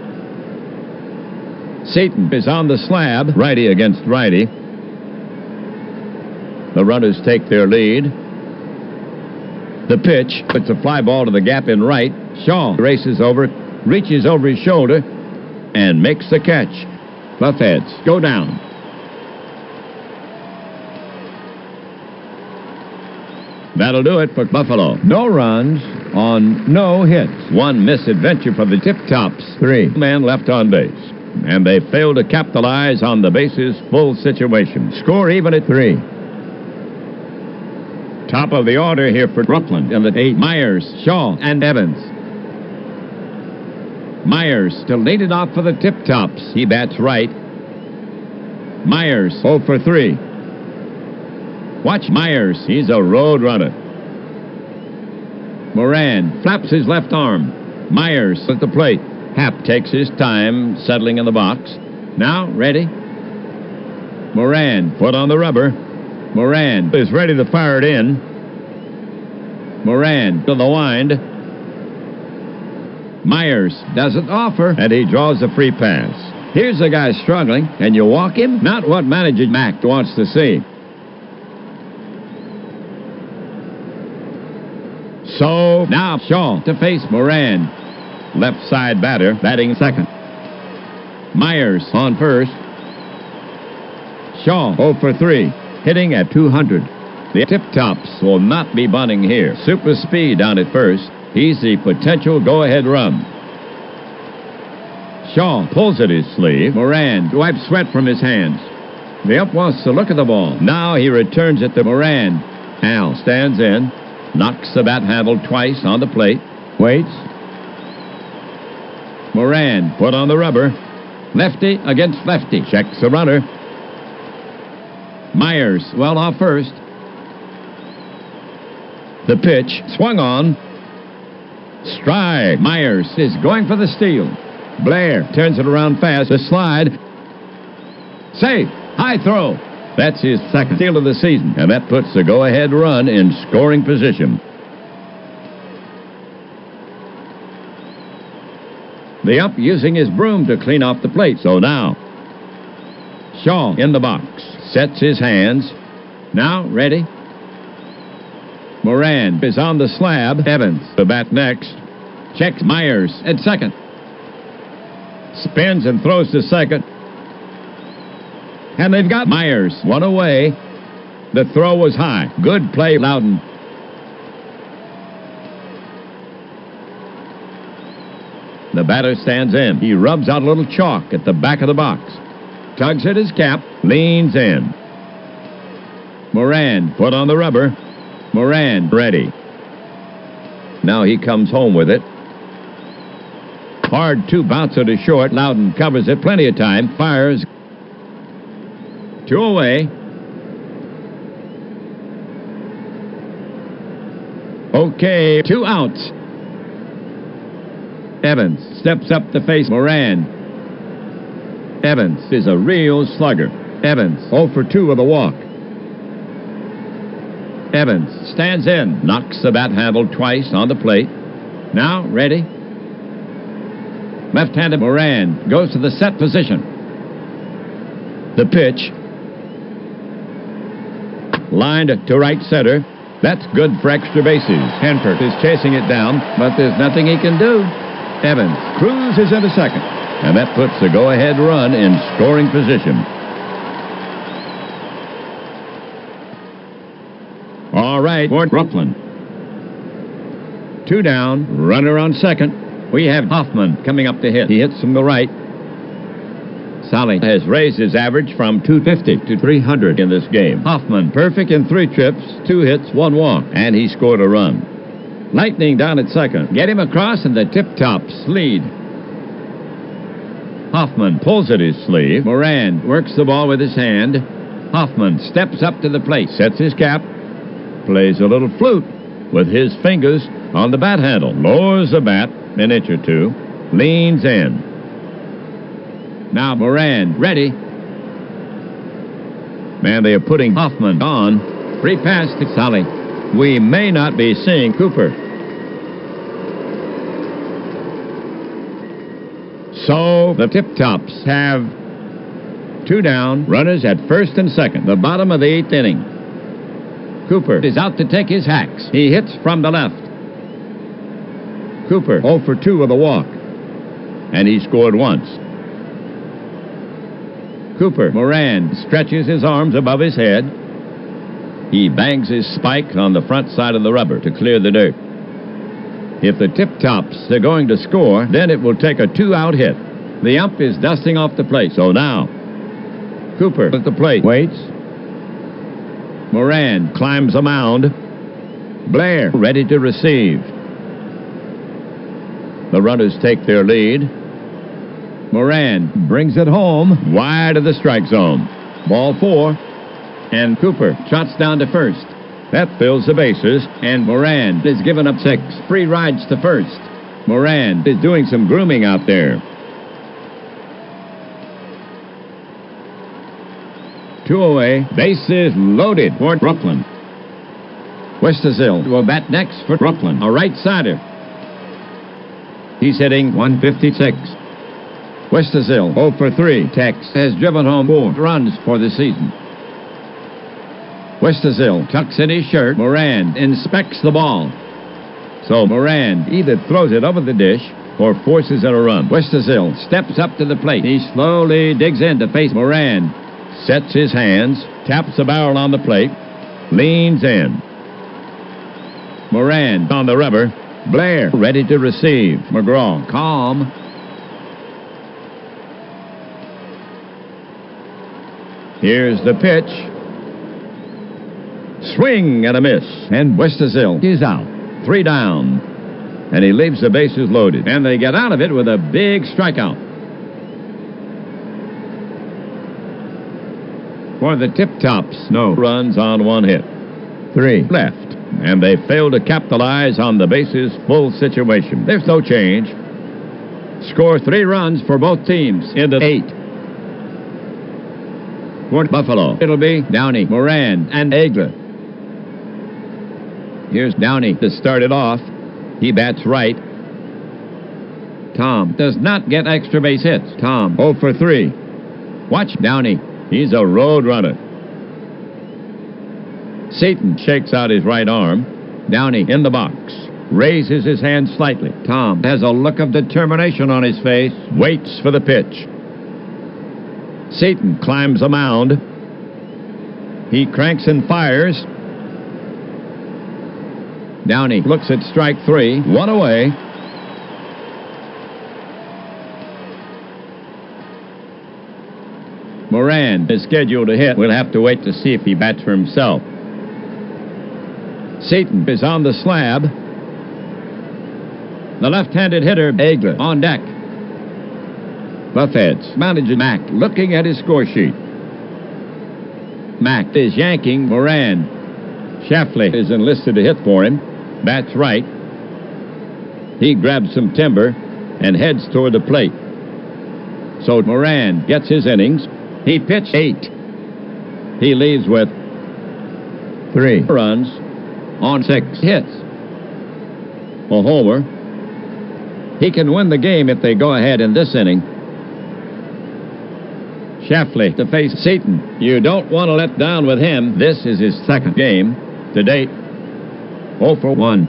Seaton is on the slab. Righty against righty. The runners take their lead. The pitch puts a fly ball to the gap in right. Shaw races over, reaches over his shoulder, and makes the catch. Buffheads go down. That'll do it for Buffalo. No runs on no hits. 1 misadventure for the Tip-Tops. 3 men left on base. And they failed to capitalize on the bases full situation. Score even at 3. Top of the order here for Brooklyn in the 8. Myers, Shaw, and Evans. Myers to lead it off for the Tip-Tops. He bats right. Myers 0 for 3. Watch Myers. He's a road runner. Moran flaps his left arm. Myers at the plate. Happ takes his time settling in the box. Now, ready. Moran put on the rubber. Moran is ready to fire it in. Moran to the wind. Myers doesn't offer, and he draws a free pass. Here's a guy struggling, and you walk him? Not what manager Mack wants to see. So, now Shaw to face Moran. Left side batter, batting second. Myers on first. Shaw 0 for 3, hitting at 200. The Tip-Tops will not be bunting here. Super speed down at first. He's the potential go-ahead run. Shaw pulls at his sleeve. Moran wipes sweat from his hands. The ump wants to look at the ball. Now he returns it to Moran. Al stands in, knocks the bat handle twice on the plate, waits. Moran put on the rubber. Lefty against lefty. Checks the runner. Myers well off first. The pitch swung on. Strike. Myers is going for the steal. Blair turns it around fast. The slide. Safe. High throw. That's his second steal of the season, and that puts the go-ahead run in scoring position. The ump using his broom to clean off the plate. So now, Shaw in the box. Sets his hands. Now, ready. Moran is on the slab. Evans, the bat next. Checks Myers at second. Spins and throws to second. And they've got Myers. 1 away. The throw was high. Good play, Loudon. The batter stands in. He rubs out a little chalk at the back of the box. Tugs at his cap, leans in. Moran put on the rubber. Moran ready. Now he comes home with it. Hard 2 bouncer to short. Loudon covers it plenty of time. Fires. 2 away. Okay, 2 outs. Evans steps up to face Moran. Evans is a real slugger. Evans 0 for 2 with a walk. Evans stands in, knocks the bat handle twice on the plate. Now ready. Left-handed Moran goes to the set position. The pitch. Lined to right center. That's good for extra bases. Hanford is chasing it down, but there's nothing he can do. Evans cruises into second, and that puts the go-ahead run in scoring position. All right, for Brooklyn. 2 down, runner on second. We have Hoffman coming up to hit. He hits from the right. Solly has raised his average from 250 to 300 in this game. Hoffman perfect in 3 trips, 2 hits, 1 walk, and he scored a run. Lightning down at second. Get him across and the Tip-Tops lead. Hoffman pulls at his sleeve. Moran works the ball with his hand. Hoffman steps up to the plate, sets his cap, plays a little flute with his fingers on the bat handle, lowers the bat an inch or 2, leans in. Now Moran ready. Man, they are putting Hoffman on. Free pass to Solly. We may not be seeing Cooper. So the Tip-Tops have 2 down, runners at first and second, the bottom of the 8th inning. Cooper is out to take his hacks. He hits from the left. Cooper 0 for 2 with a walk, and he scored once. Cooper. Moran stretches his arms above his head. He bangs his spike on the front side of the rubber to clear the dirt. If the Tip-Tops are going to score, then it will take a 2-out hit. The ump is dusting off the plate. So now, Cooper at the plate. Waits. Moran climbs a mound. Blair ready to receive. The runners take their lead. Moran brings it home, wide of the strike zone. Ball 4, and Cooper trots down to first. That fills the bases, and Moran is given up 6. Free rides to first. Moran is doing some grooming out there. 2 away, bases loaded for Brooklyn. Westerzill will bat next for Brooklyn, a right-sider. He's hitting 156. Westerzill 0 for 3. Tex has driven home 4 runs for the season. Westerzill tucks in his shirt. Moran inspects the ball. So Moran either throws it over the dish or forces it a run. Westerzill steps up to the plate. He slowly digs in to face Moran. Sets his hands, taps the barrel on the plate, leans in. Moran on the rubber. Blair ready to receive. McGraw calm. Here's the pitch. Swing and a miss. And Westerzill is out. 3 down. And he leaves the bases loaded. And they get out of it with a big strikeout. For the Tip-Tops, no runs on 1 hit. 3 left. And they fail to capitalize on the bases full situation. There's no change. Score 3 runs for both teams in the 8th. For Buffalo, it'll be Downey, Moran, and Egler. Here's Downey to start it off. He bats right. Tom does not get extra base hits. Tom 0 for 3. Watch Downey. He's a road runner. Seaton shakes out his right arm. Downey in the box. Raises his hand slightly. Tom has a look of determination on his face. Waits for the pitch. Seaton climbs a mound. He cranks and fires. Downey looks at strike 3. 1 away. Moran is scheduled to hit. We'll have to wait to see if he bats for himself. Seaton is on the slab. The left-handed hitter, Egler, on deck. Buffheads, manager Mack, looking at his score sheet. Mack is yanking Moran. Shafley is enlisted to hit for him. Bats right. He grabs some timber and heads toward the plate. So Moran gets his innings. He pitched 8. He leaves with 3 runs on 6 hits. A homer. He can win the game if they go ahead in this inning. Shafley to face Seaton. You don't want to let down with him. This is his second game to date. 0 for 1.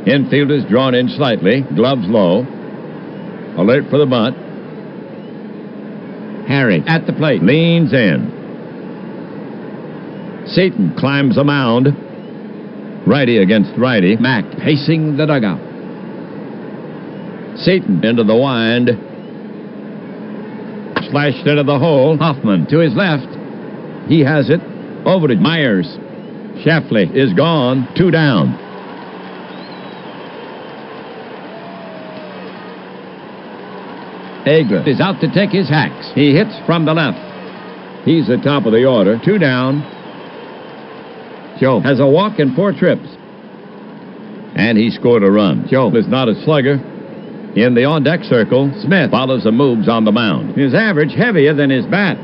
Infield is drawn in slightly. Gloves low. Alert for the bunt. Harry at the plate. Leans in. Seaton climbs the mound. Righty against righty. Mack pacing the dugout. Seaton into the wind. Slashed into the hole. Hoffman to his left. He has it. Over to Myers. Shafley is gone. 2 down. Egler is out to take his hacks. He hits from the left. He's the top of the order. 2 down. Joe has a walk and 4 trips. And he scored a run. Joe is not a slugger. In the on-deck circle, Smith follows the moves on the mound. His average heavier than his bat.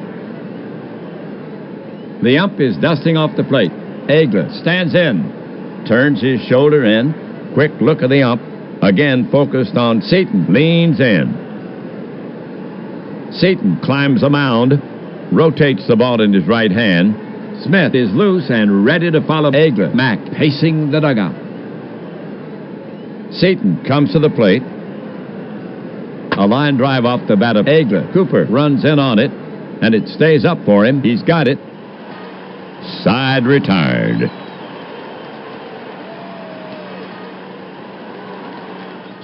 The ump is dusting off the plate. Egler stands in. Turns his shoulder in. Quick look at the ump. Again focused on Seaton. Leans in. Seaton climbs the mound. Rotates the ball in his right hand. Smith is loose and ready to follow Egler. Mack pacing the dugout. Seaton comes to the plate. A line drive off the bat of Egler. Cooper runs in on it, and it stays up for him. He's got it. Side retired.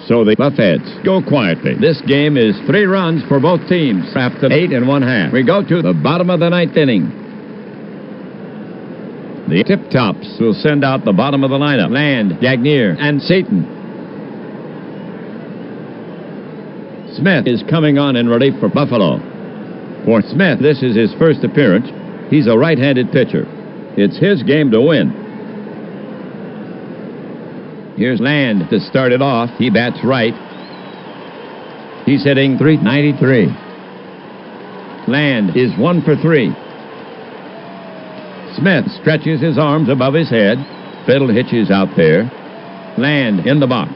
So the Buffheads go quietly. This game is 3 runs for both teams after 8 1/2. We go to the bottom of the 9th inning. The Tip-Tops will send out the bottom of the lineup. Land, Gagnier, and Seaton. Smith is coming on in relief for Buffalo. For Smith, this is his first appearance. He's a right-handed pitcher. It's his game to win. Here's Land to start it off. He bats right. He's hitting .393. Land is 1 for 3. Smith stretches his arms above his head. Fiddle hitches out there. Land in the box.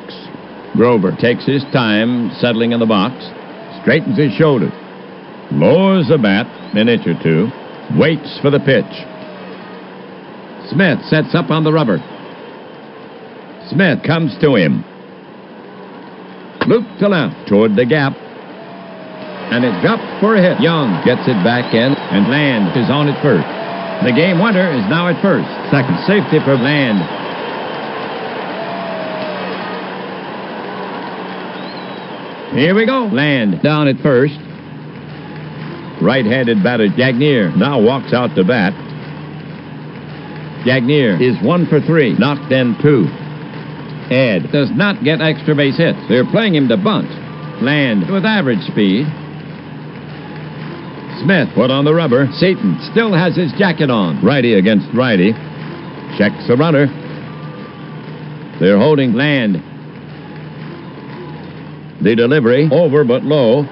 Grover takes his time settling in the box. Straightens his shoulder. Lowers the bat an inch or 2. Waits for the pitch. Smith sets up on the rubber. Smith comes to him. Loop to left toward the gap. And it dropped for a hit. Young gets it back in, and Land is on at first. The game winner is now at first. Second safety for Land. Here we go. Land down at first. Right-handed batter Gagnier now walks out to bat. Gagnier is 1 for 3. Knocked in 2. Ed does not get extra base hits. They're playing him to bunt. Land with average speed. Smith put on the rubber. Seaton still has his jacket on. Righty against righty. Checks the runner. They're holding Land. The delivery over but low.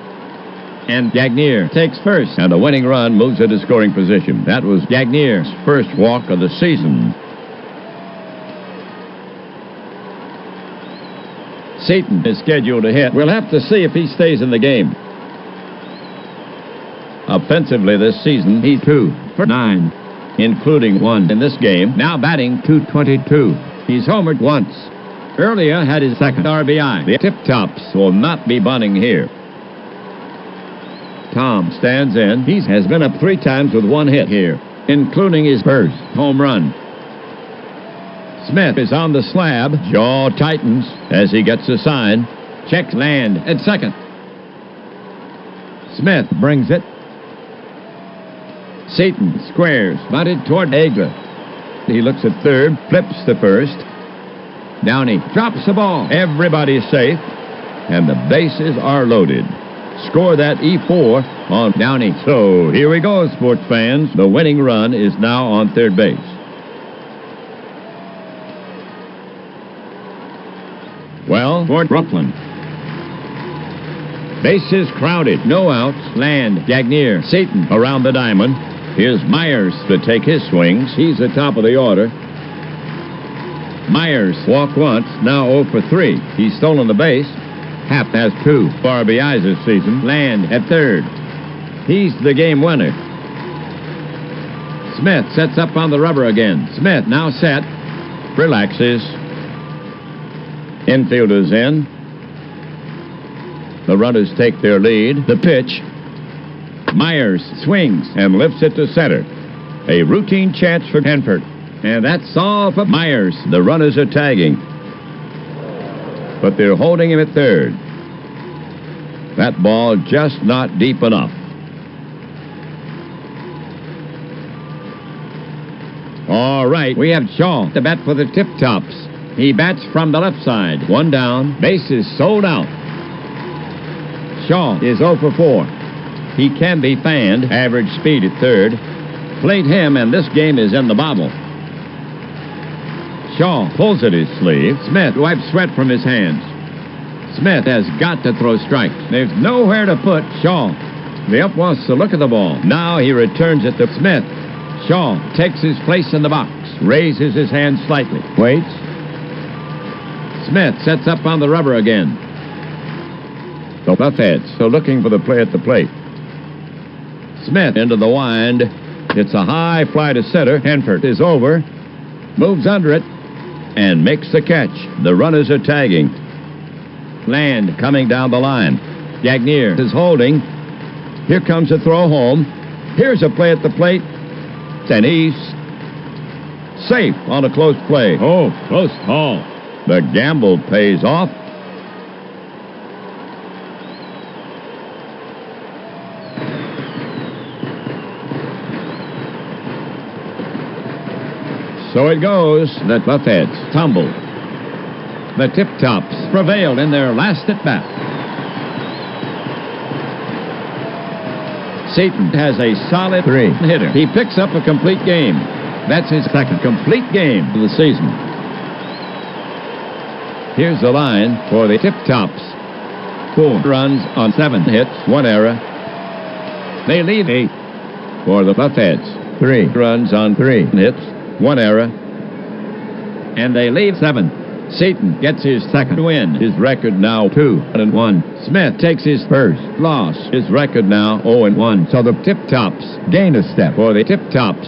And Gagnier takes first. And the winning run moves into scoring position. That was Gagnier's first walk of the season. Seaton is scheduled to hit. We'll have to see if he stays in the game. Offensively this season, he's 2 for 9, including 1 in this game. Now batting .222. He's homered once. Earlier had his second RBI. The Tip-Tops will not be bunting here. Tom stands in. He has been up 3 times with 1 hit here, including his first home run. Smith is on the slab. Jaw tightens as he gets a sign. Checks Land at second. Smith brings it. Seaton squares, bunted toward Egler. He looks at third, flips to first. Downey drops the ball. Everybody's safe, and the bases are loaded. Score that E4 on Downey. So here we go, sports fans. The winning run is now on third base. Well, for Brooklyn. Bases crowded. No outs. Land. Gagnier. Seaton around the diamond. Here's Myers to take his swings. He's the top of the order. Myers walked once, now 0 for 3. He's stolen the base. Happ has 2 for RBIs this season. Land at third. He's the game winner. Smith sets up on the rubber again. Smith now set. Relaxes. Infielders in. The runners take their lead. The pitch. Myers swings and lifts it to center. A routine chance for Hanford. And that's all for Myers. The runners are tagging, but they're holding him at third. That ball just not deep enough. All right, we have Shaw to bat for the Tip Tops. He bats from the left side. 1 down, bases sold out. Shaw is 0 for 4. He can be fanned. Average speed at third. Played him, and this game is in the bottle. Shaw pulls at his sleeve. Smith wipes sweat from his hands. Smith has got to throw strikes. There's nowhere to put Shaw. The ump wants to look at the ball. Now he returns it to Smith. Shaw takes his place in the box. Raises his hand slightly. Waits. Smith sets up on the rubber again. The Buffheads are looking for the play at the plate. Smith into the wind. It's a high fly to center. Hanford is over. Moves under it and makes the catch. The runners are tagging. Land coming down the line. Gagnier is holding. Here comes a throw home. Here's a play at the plate. And he's safe on a close play.
Oh, close call.
The gamble pays off. So it goes. The Buffheads tumble. The Tip Tops prevailed in their last at bat. Seaton has a solid 3 hitter. He picks up a complete game. That's his second complete game of the season. Here's the line for the Tip Tops. 4 runs on 7 hits, 1 error. They lead 8 for the Buffheads. 3 runs on 3 hits, 1 error. And they leave 7. Seaton gets his second win. His record now 2-1. Smith takes his first loss. His record now 0-1. So the Tip Tops gain a step. For the Tip Tops,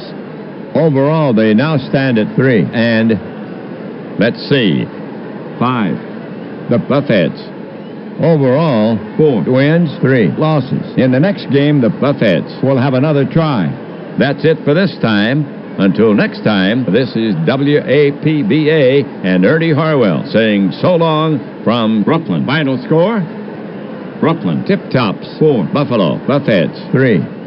overall they now stand at 3. And let's see, 5. The Buffheads, overall 4 wins, 3 losses. In the next game, the Buffheads will have another try. That's it for this time. Until next time, this is WAPBA and Ernie Harwell saying so long from Brooklyn. Final score, Brooklyn Tip Tops 4, Buffalo Buffheads 3.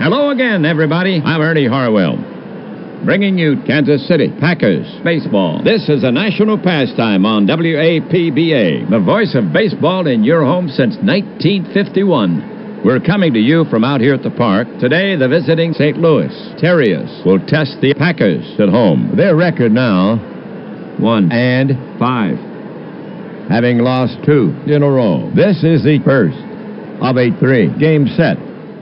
Hello again, everybody. I'm Ernie Harwell, bringing you Kansas City Packers baseball. This is a national pastime on WAPBA, the voice of baseball in your home since 1951. We're coming to you from out here at the park. Today, the visiting St. Louis Terriers will test the Packers at home. Their record now, 1-5, having lost 2 in a row. This is the first of a 3-game set.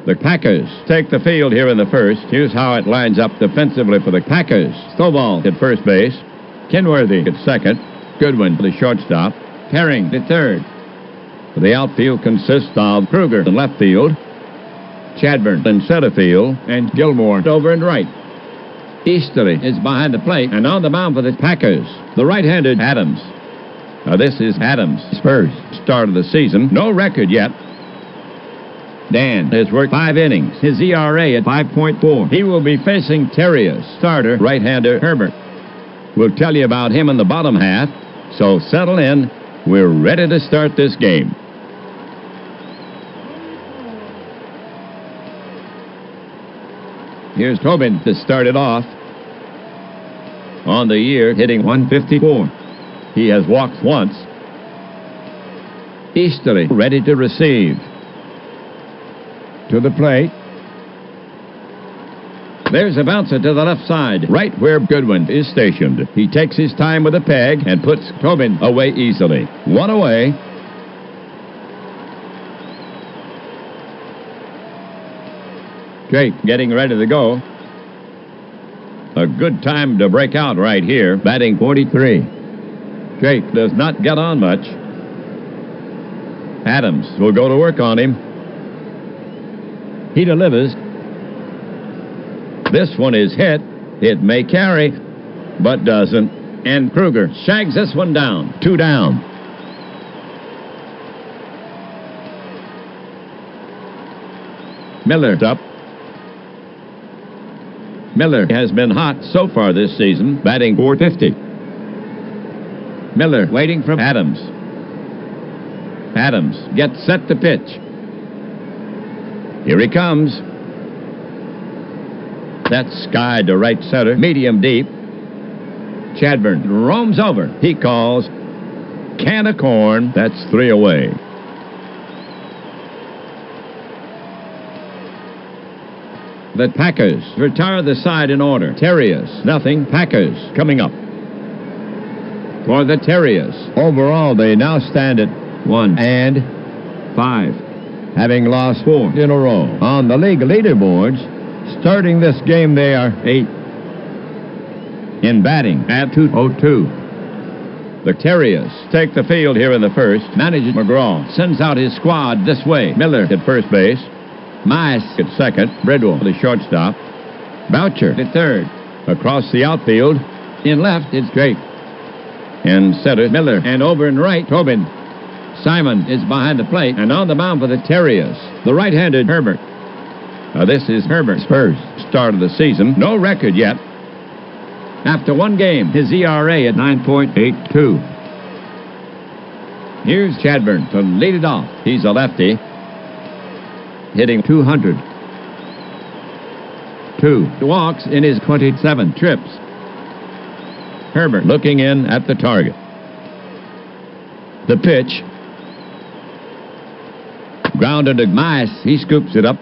The Packers take the field here in the first. Here's how it lines up defensively for the Packers. Stovall at first base. Kenworthy at second. Goodwin, the shortstop. Herring at third. The outfield consists of Kruger in left field, Chadburn in center field, and Gilmore over in right. Easterly is behind the plate, and on the mound for the Packers, the right-handed Adams. Now this is Adams' first start of the season. No record yet. Dan has worked 5 innings. His ERA at 5.4. He will be facing Terriers starter, right-hander Herbert. We'll tell you about him in the bottom half, so settle in. We're ready to start this game. Here's Tobin to start it off. On the year, hitting .154. He has walked once. Easterly ready to receive. To the plate. There's a bouncer to the left side, right where Goodwin is stationed. He takes his time with a peg and puts Tobin away easily. 1 away. Drake getting ready to go. A good time to break out right here, batting .43. Drake does not get on much. Adams will go to work on him. He delivers. This one is hit. It may carry, but doesn't. And Kruger shags this one down. 2 down. Miller's up. Miller has been hot so far this season, batting .450. Miller waiting for Adams. Adams gets set to pitch. Here he comes. That's skied to right center, medium deep. Chadburn roams over. He calls can of corn. That's 3 away. The Packers retire the side in order. Terriers, nothing. Packers coming up. For the Terriers. Overall, they now stand at 1-5. Having lost 4 in a row. On the league leaderboards, starting this game, they are 8. In batting at .202. The Terriers take the field here in the first. Manager McGraw sends out his squad this way. Miller at first base. Mice at second. Bridwell, the shortstop. Boucher at third. Across the outfield. In left, it's Drake. In center, Miller. And over in right, Tobin. Simon is behind the plate, and on the mound for the Terriers, the right-handed Herbert. Now this is Herbert's first start of the season. No record yet. After 1 game, his ERA at 9.82. Here's Chadburn to lead it off. He's a lefty, hitting .200. 2 walks in his 27 trips. Herbert looking in at the target. The pitch. Grounded to Mice. He scoops it up.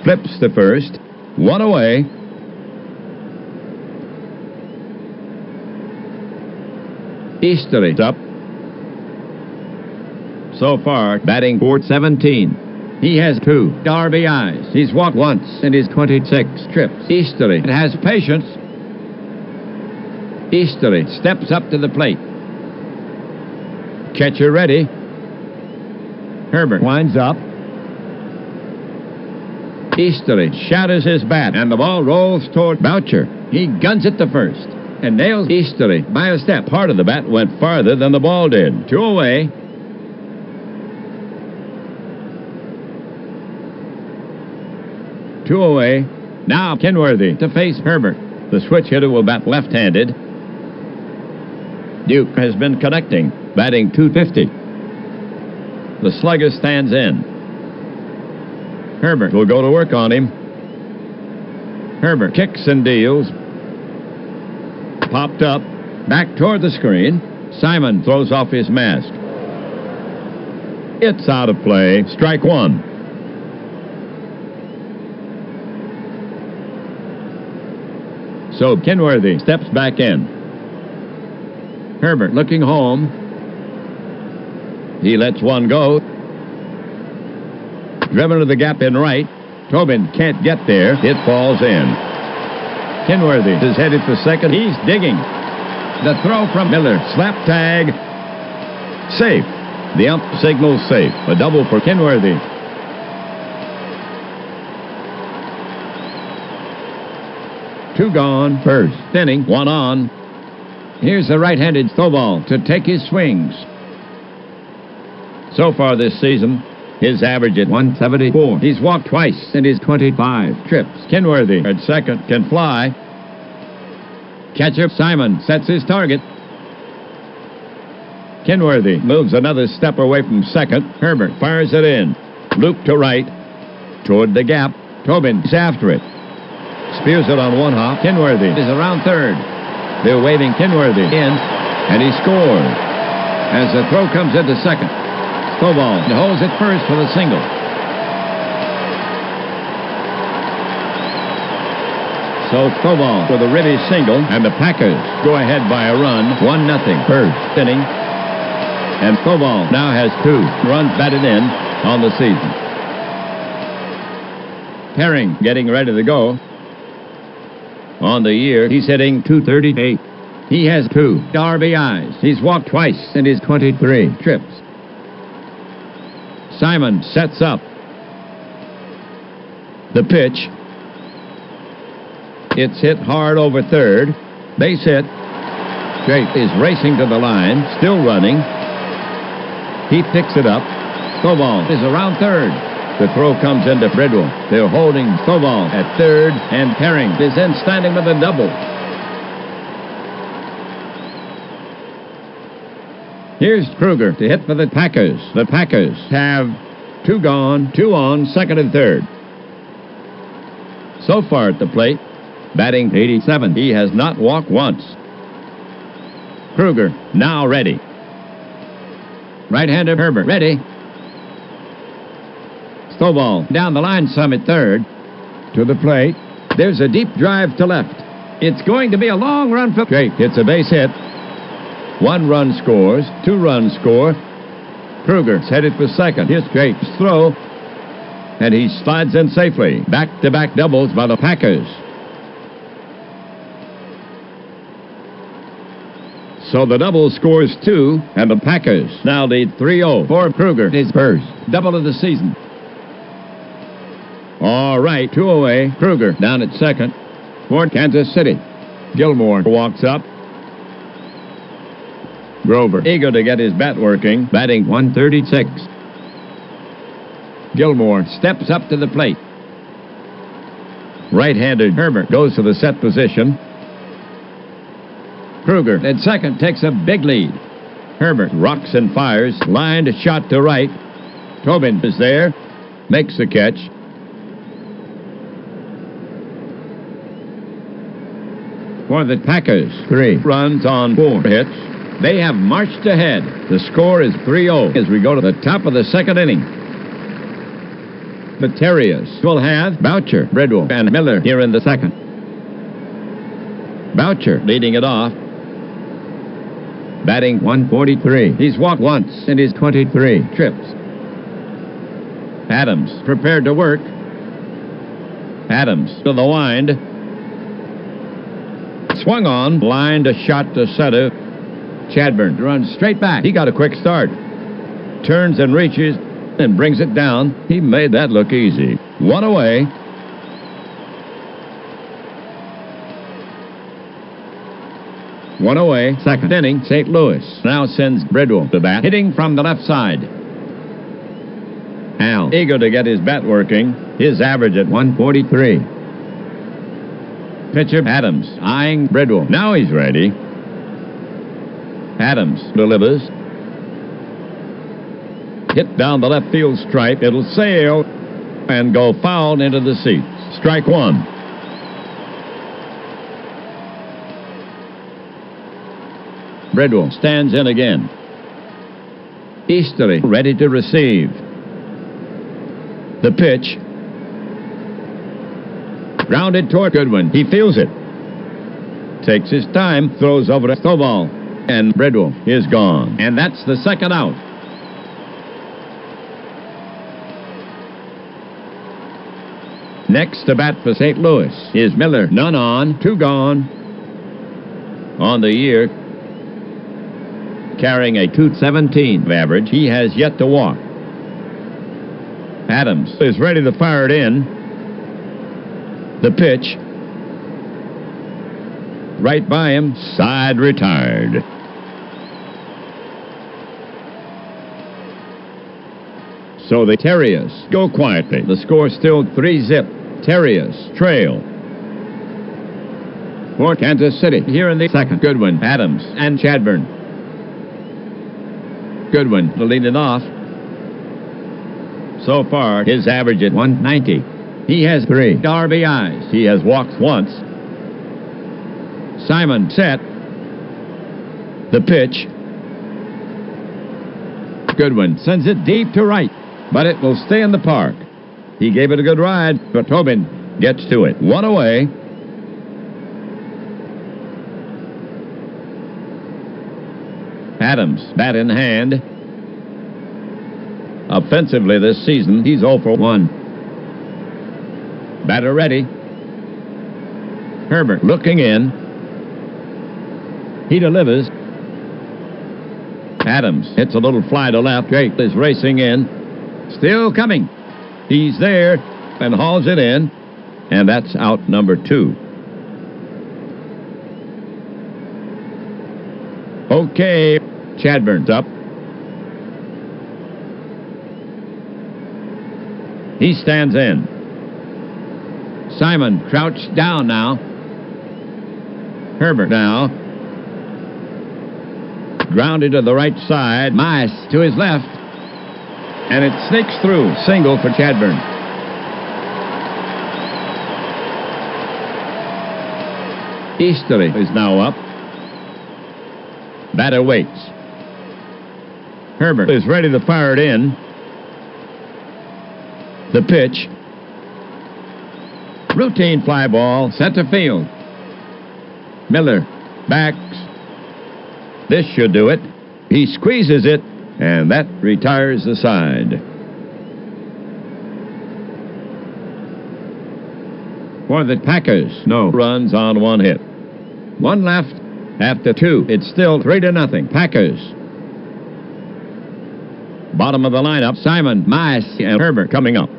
Flips to first. 1 away. Easterly's up. So far, batting .417. He has 2 RBIs. He's walked once in his 26 trips. Easterly has patience. Easterly steps up to the plate. Catcher ready. Herbert winds up. Easterly shatters his bat, and the ball rolls toward Boucher. He guns it to first and nails Easterly by a step. Part of the bat went farther than the ball did. 2 away. Two away. Now Kenworthy to face Herbert. The switch hitter will bat left-handed. Duke has been connecting, batting .250. The slugger stands in. Herbert will go to work on him. Herbert kicks and deals. Popped up. Back toward the screen. Simon throws off his mask. It's out of play. Strike one. So Kenworthy steps back in. Herbert looking home. He lets one go. Driven to the gap in right. Tobin can't get there. It falls in. Kenworthy is headed for second. He's digging. The throw from Miller. Slap tag. Safe. The ump signals safe. A double for Kenworthy. Two gone. First inning. One on. Here's the right-handed Stovall to take his swings. So far this season, his average at 174. He's walked twice in his 25 trips. Kenworthy at second can fly. Catcher Simon sets his target. Kenworthy moves another step away from second. Herbert fires it in. Loop to right. Toward the gap. Tobin's after it. Spears it on one hop. Kenworthy is around third. They're waving Kenworthy in, and he scores. As the throw comes into second, Stovall holds it first for the single. So Stovall for the Ribby single, and the Packers go ahead by a run, 1-0. First inning. And Stovall now has 2 runs batted in on the season. Herring getting ready to go. On the year, he's hitting .238. He has 2 RBIs. He's walked twice in his 23 trips. Simon sets up. The pitch. It's hit hard over third. Base hit. Drake is racing to the line, still running. He picks it up. Stovall is around third. The throw comes into Bridwell. They're holding Stovall at third, and Herring is in standing with a double. Here's Kruger to hit for the Packers. The Packers have 2 gone, 2 on, second and third. So far at the plate, batting 87. He has not walked once. Kruger now ready. Right-hander Herbert ready. Stovall down the line some at third. To the plate. There's a deep drive to left. It's going to be a long run for Drake. It's a base hit. 1 run scores. 2 runs score. Kruger's headed for second. Here's Drake's throw. And he slides in safely. Back-to-back doubles by the Packers. So the double scores 2, and the Packers now lead 3-0 for Kruger. His first double of the season. All right, 2 away. Kruger down at second for Kansas City. Gilmore walks up. Grover eager to get his bat working, batting 136. Gilmore steps up to the plate. Right-handed Herbert goes to the set position. Kruger at second takes a big lead. Herbert rocks and fires. Lined shot to right. Tobin is there. Makes the catch. For the Packers, 3 runs on 4 hits. They have marched ahead. The score is 3-0 as we go to the top of the second inning. The Terriers will have Boucher, Bridwell, and Miller here in the second. Boucher leading it off. Batting 143. He's walked once in his 23 trips. Adams prepared to work. Adams to the wind. Swung on. Lined a shot to center. Chadburn runs straight back. He got a quick start. Turns and reaches and brings it down. He made that look easy. 1 away. One away. Second inning. St. Louis now sends Bridwell to bat, hitting from the left side. Al eager to get his bat working. His average at 143. Pitcher Adams eyeing Bridwell. Now he's ready. Adams delivers. Hit down the left field stripe. It'll sail and go foul into the seats. Strike 1. Bridwell stands in again. Easterly ready to receive. The pitch. Grounded toward Goodwin. He feels it. Takes his time, throws over to Stovall. And Bridwell is gone. And that's the second out. Next to bat for St. Louis is Miller. None on, 2 gone. On the year, carrying a .217 average. He has yet to walk. Adams is ready to fire it in. The pitch. Right by him, side retired. So the Terriers go quietly. The score still 3-0. Terriers trail. For Kansas City, here in the second, Goodwin, Adams, and Chadbourne. Goodwin to lead it off. So far, his average at 190. He has 3 RBIs. He has walked once. Simon set. The pitch. Goodwin sends it deep to right, but it will stay in the park. He gave it a good ride, but Tobin gets to it. 1 away. Adams, bat in hand. Offensively this season, he's 0 for 1. Batter ready. Herbert looking in. He delivers. Adams hits a little fly to left. Drake is racing in. Still coming. He's there and hauls it in. And that's out number 2. Okay. Chadbourne's up. He stands in. Simon crouched down now. Herbert now. Grounded to the right side. Mice to his left. And it sneaks through. Single for Chadbourne. Easterly is now up. Batter waits. Herbert is ready to fire it in. The pitch. Routine fly ball. Center field. Miller backs. This should do it. He squeezes it, and that retires the side. For the Packers, no runs on 1 hit. 1 left after 2. It's still 3-0. Packers. Bottom of the lineup, Simon, Mice, and Herbert coming up.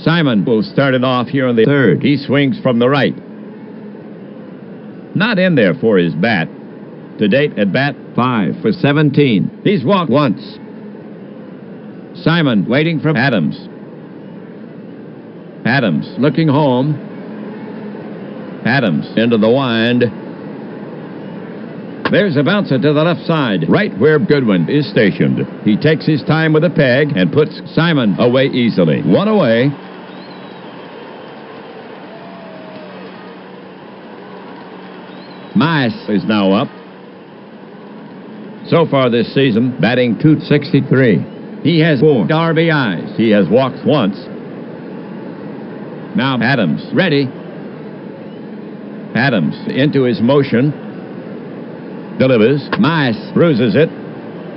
Simon will start it off here in the third. He swings from the right. Not in there for his bat. To date, at bat, 5 for 17. He's walked once. Simon waiting for Adams. Adams looking home. Adams into the wind. There's a bouncer to the left side, right where Goodwin is stationed. He takes his time with a peg and puts Simon away easily. 1 away. Mice is now up. So far this season, batting .263. He has 4 RBIs. He has walked once. Now Adams ready. Adams into his motion. Delivers. Mice bruises it.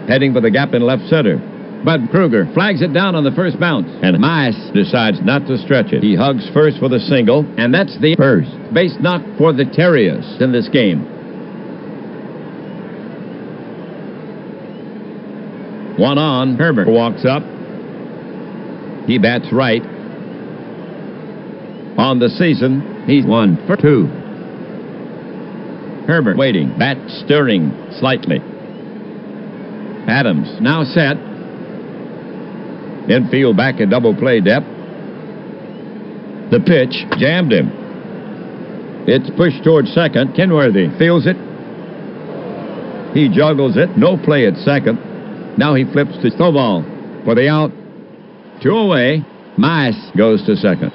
Heading for the gap in left center. But Kruger flags it down on the first bounce. And Mice decides not to stretch it. He hugs first with a single. And that's the first base knock for the Terriers in this game. 1 on. Herbert walks up. He bats right. On the season, he's 1 for 2. Herbert waiting. Bat stirring slightly. Adams now set. Infield back at double play depth. The pitch jammed him. It's pushed towards second. Kenworthy feels it. He juggles it. No play at second. Now he flips to Stovall for the out. 2 away. Mice goes to second.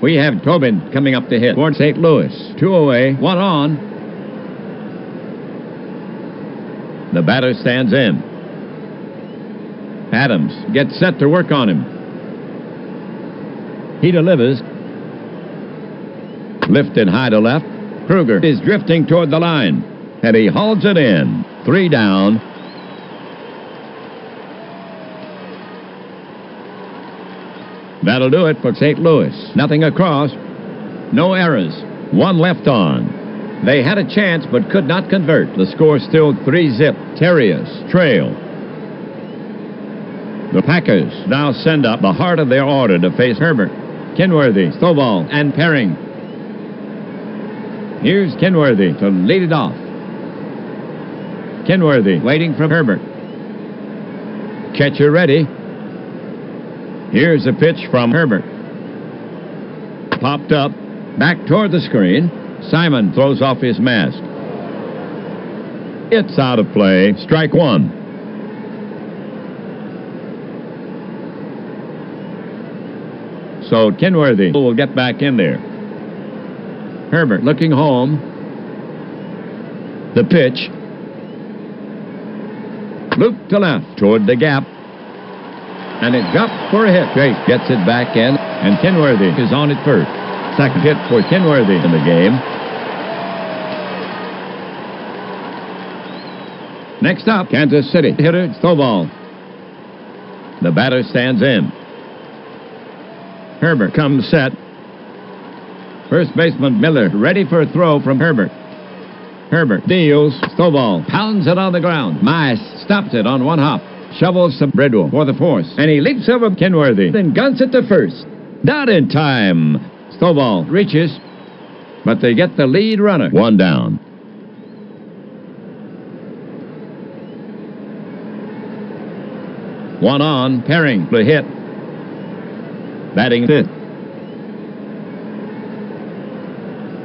We have Tobin coming up to hit for St. Louis. 2 away, 1 on. The batter stands in. Adams gets set to work on him. He delivers. Lifted high to left. Kruger is drifting toward the line, and he hauls it in. 3 down. That'll do it for St. Louis. Nothing across. No errors. 1 left on. They had a chance but could not convert. The score still 3-zip. Terriers trail. The Packers now send up the heart of their order to face Herbert, Kenworthy, Stovall, and Perring. Here's Kenworthy to lead it off. Kenworthy waiting for Herbert. Catcher ready. Here's a pitch from Herbert. Popped up, back toward the screen. Simon throws off his mask. It's out of play. Strike 1. So Kenworthy will get back in there. Herbert looking home. The pitch. Loop to left toward the gap. And it dropped for a hit. Drake gets it back in, and Kenworthy is on at first. Second hit for Kenworthy in the game. Next up, Kansas City hitter Stovall. The batter stands in. Herbert comes set. First baseman Miller ready for a throw from Herbert. Herbert deals. Stovall pounds it on the ground. Mize stops it on 1 hop. Shovels to Bridwell for the force. And he leaps over Kenworthy. Then guns it to first. Not in time. Stovall reaches. But they get the lead runner. 1 down. One on. Perring the hit. Batting 5th.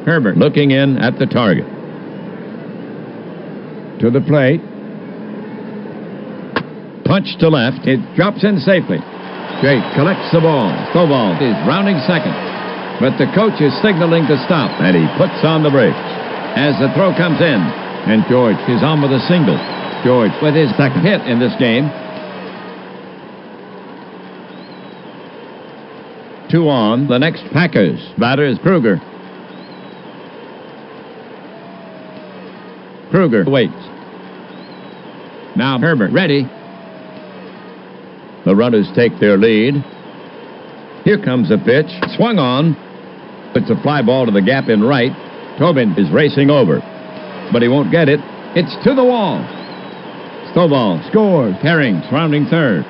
Herbert looking in at the target. To the plate. Punch to left. It drops in safely. Drake collects the ball. Stovall is rounding second. But the coach is signaling to stop, and he puts on the brakes as the throw comes in. And George is on with a single. George with his second hit in this game. 2 on. The next Packers batter is Kruger. Kruger waits. Now Herbert ready. The runners take their lead. Here comes a pitch. Swung on. It's a fly ball to the gap in right. Tobin is racing over, but he won't get it. It's to the wall. Stovall scores. Perring surrounding third.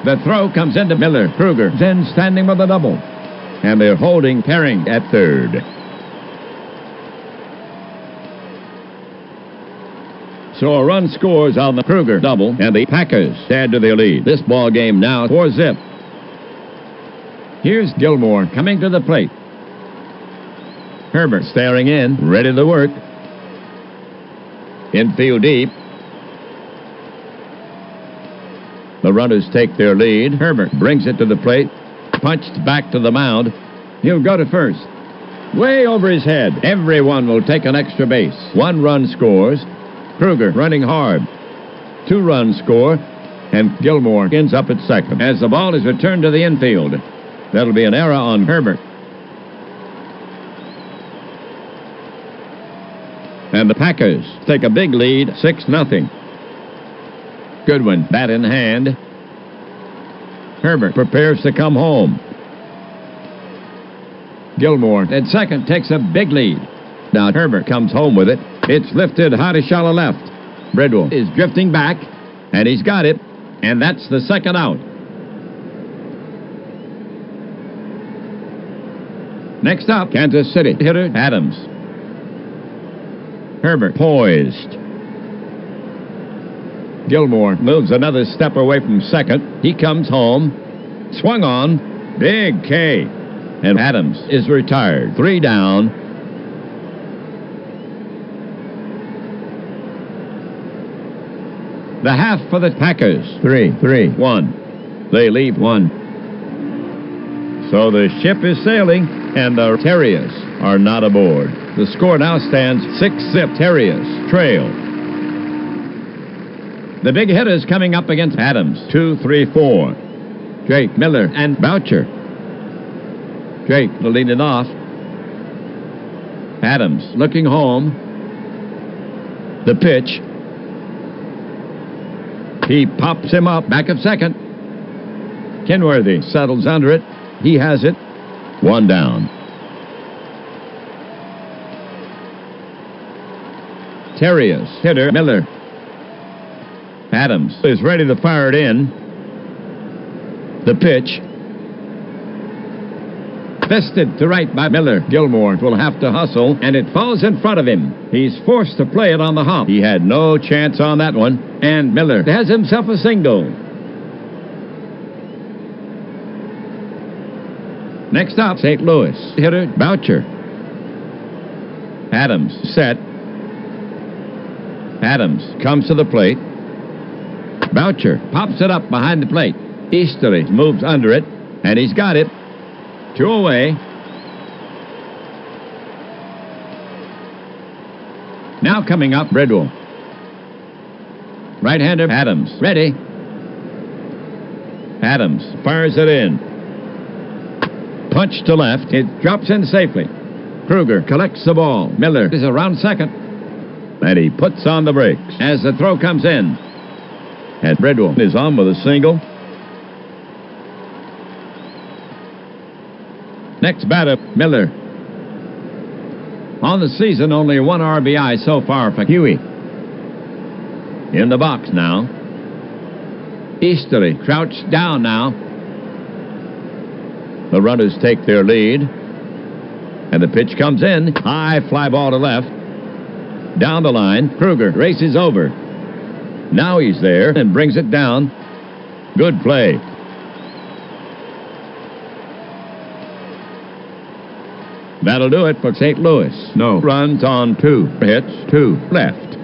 The throw comes into Miller. Kruger then standing with a double. And they're holding Perring at third. So a run scores on the Kruger double, and the Packers add to their lead. This ball game now 4-zip. Here's Gilmore coming to the plate. Herbert staring in, ready to work. Infield deep. The runners take their lead. Herbert brings it to the plate. Punched back to the mound. He'll go to first. Way over his head. Everyone will take an extra base. 1 run scores. Kruger running hard. 2 runs score. And Gilmore ends up at second. As the ball is returned to the infield. That'll be an error on Herbert. And the Packers take a big lead, 6-0. Goodwin, bat in hand. Herbert prepares to come home. Gilmore at second takes a big lead. Now Herbert comes home with it. It's lifted high to shallow left. Bridwell is drifting back, and he's got it. And that's the second out. Next up, Kansas City hitter Adams. Herbert poised. Gilmore moves another step away from second. He comes home. Swung on. Big K. And Adams is retired. 3 down. The half for the Packers. 3-1. They leave 1. So the ship is sailing, and the Terriers are not aboard. The score now stands 6-zip. Terriers trail. The big hitters coming up against Adams. 2, 3, 4. Drake, Miller, and Boucher. Drake will lead it off. Adams looking home. The pitch. He pops him up. Back of second. Kenworthy settles under it. He has it. 1 down. Terriers hitter Miller. Adams is ready to fire it in. The pitch. Fisted to right by Miller. Gilmore will have to hustle, and it falls in front of him. He's forced to play it on the hop. He had no chance on that one, and Miller has himself a single. Next up, St. Louis hitter Boucher. Adams set. Adams comes to the plate. Boucher pops it up behind the plate. Easterly moves under it, and he's got it. 2 away. Now coming up, Bridwell. Right-hander Adams. Ready. Adams fires it in. Punch to left. It drops in safely. Kruger collects the ball. Miller is around second. And he puts on the brakes as the throw comes in. And Bridwell is on with a single. Next batter, Miller. On the season, only 1 RBI so far for Huey. In the box now. Easterly crouched down now. The runners take their lead. And the pitch comes in. High fly ball to left. Down the line, Kruger races over. Now he's there and brings it down. Good play. That'll do it for St. Louis. No runs on 2 hits, 2 left.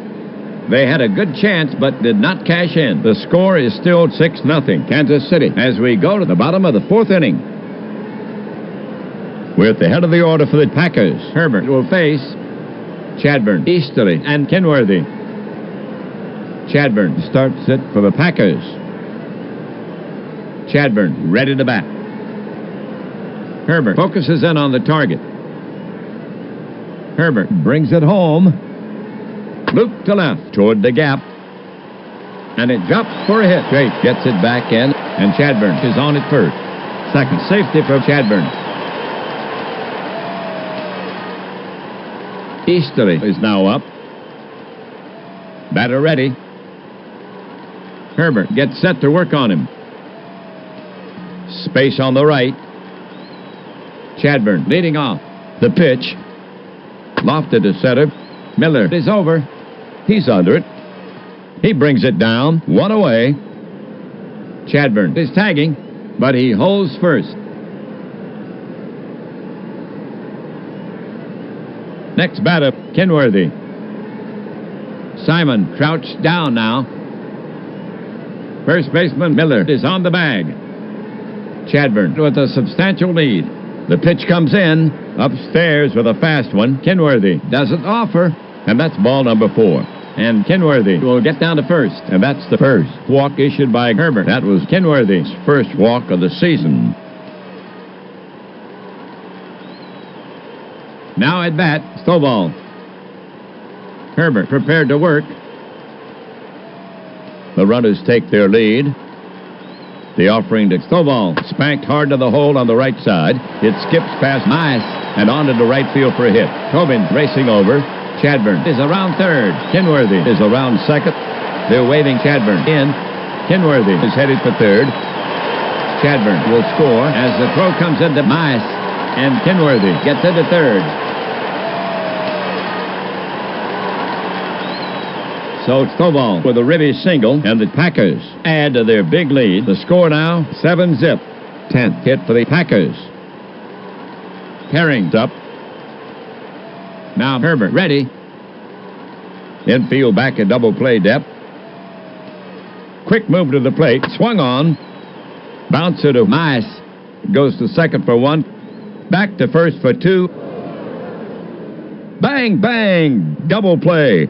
They had a good chance but did not cash in. The score is still 6-0 Kansas City as we go to the bottom of the 4th inning. We're at the head of the order for the Packers. Herbert will face Chadburn, Easterly, and Kenworthy. Chadburn starts it for the Packers. Chadburn ready to bat. Herbert focuses in on the target. Herbert brings it home. Loop to left toward the gap. And it drops for a hit. Drake gets it back in, and Chadburn is on at first. Second safety for Chadburn. Easterly is now up. Batter ready. Herbert gets set to work on him. Space on the right. Chadburn leading off. The pitch. Lofted to center. Miller is over. He's under it. He brings it down. 1 away. Chadburn is tagging, but he holds first. Next batter, Kenworthy. Simon crouched down now. First baseman Miller is on the bag. Chadburn with a substantial lead. The pitch comes in. Upstairs with a fast one. Kenworthy doesn't offer. And that's ball number 4. And Kenworthy will get down to first. And that's the first walk issued by Herbert. That was Kenworthy's first walk of the season. Now at bat, Stovall. Herbert prepared to work. The runners take their lead. The offering to Stovall. Spanked hard to the hole on the right side. It skips past Mice and onto the right field for a hit. Tobin racing over. Chadburn is around third. Kenworthy is around second. They're waving Chadburn in. Kenworthy is headed for third. Chadburn will score as the throw comes into Mice. And Kenworthy gets into third. So Stovall with a ribby single, and the Packers add to their big lead. The score now, 7-zip. 10th hit for the Packers. Herring's up. Now Herbert ready. Infield back at double play depth. Quick move to the plate. Swung on. Bouncer to Mice. goes to second for one. Back to first for two. Bang, bang, double play.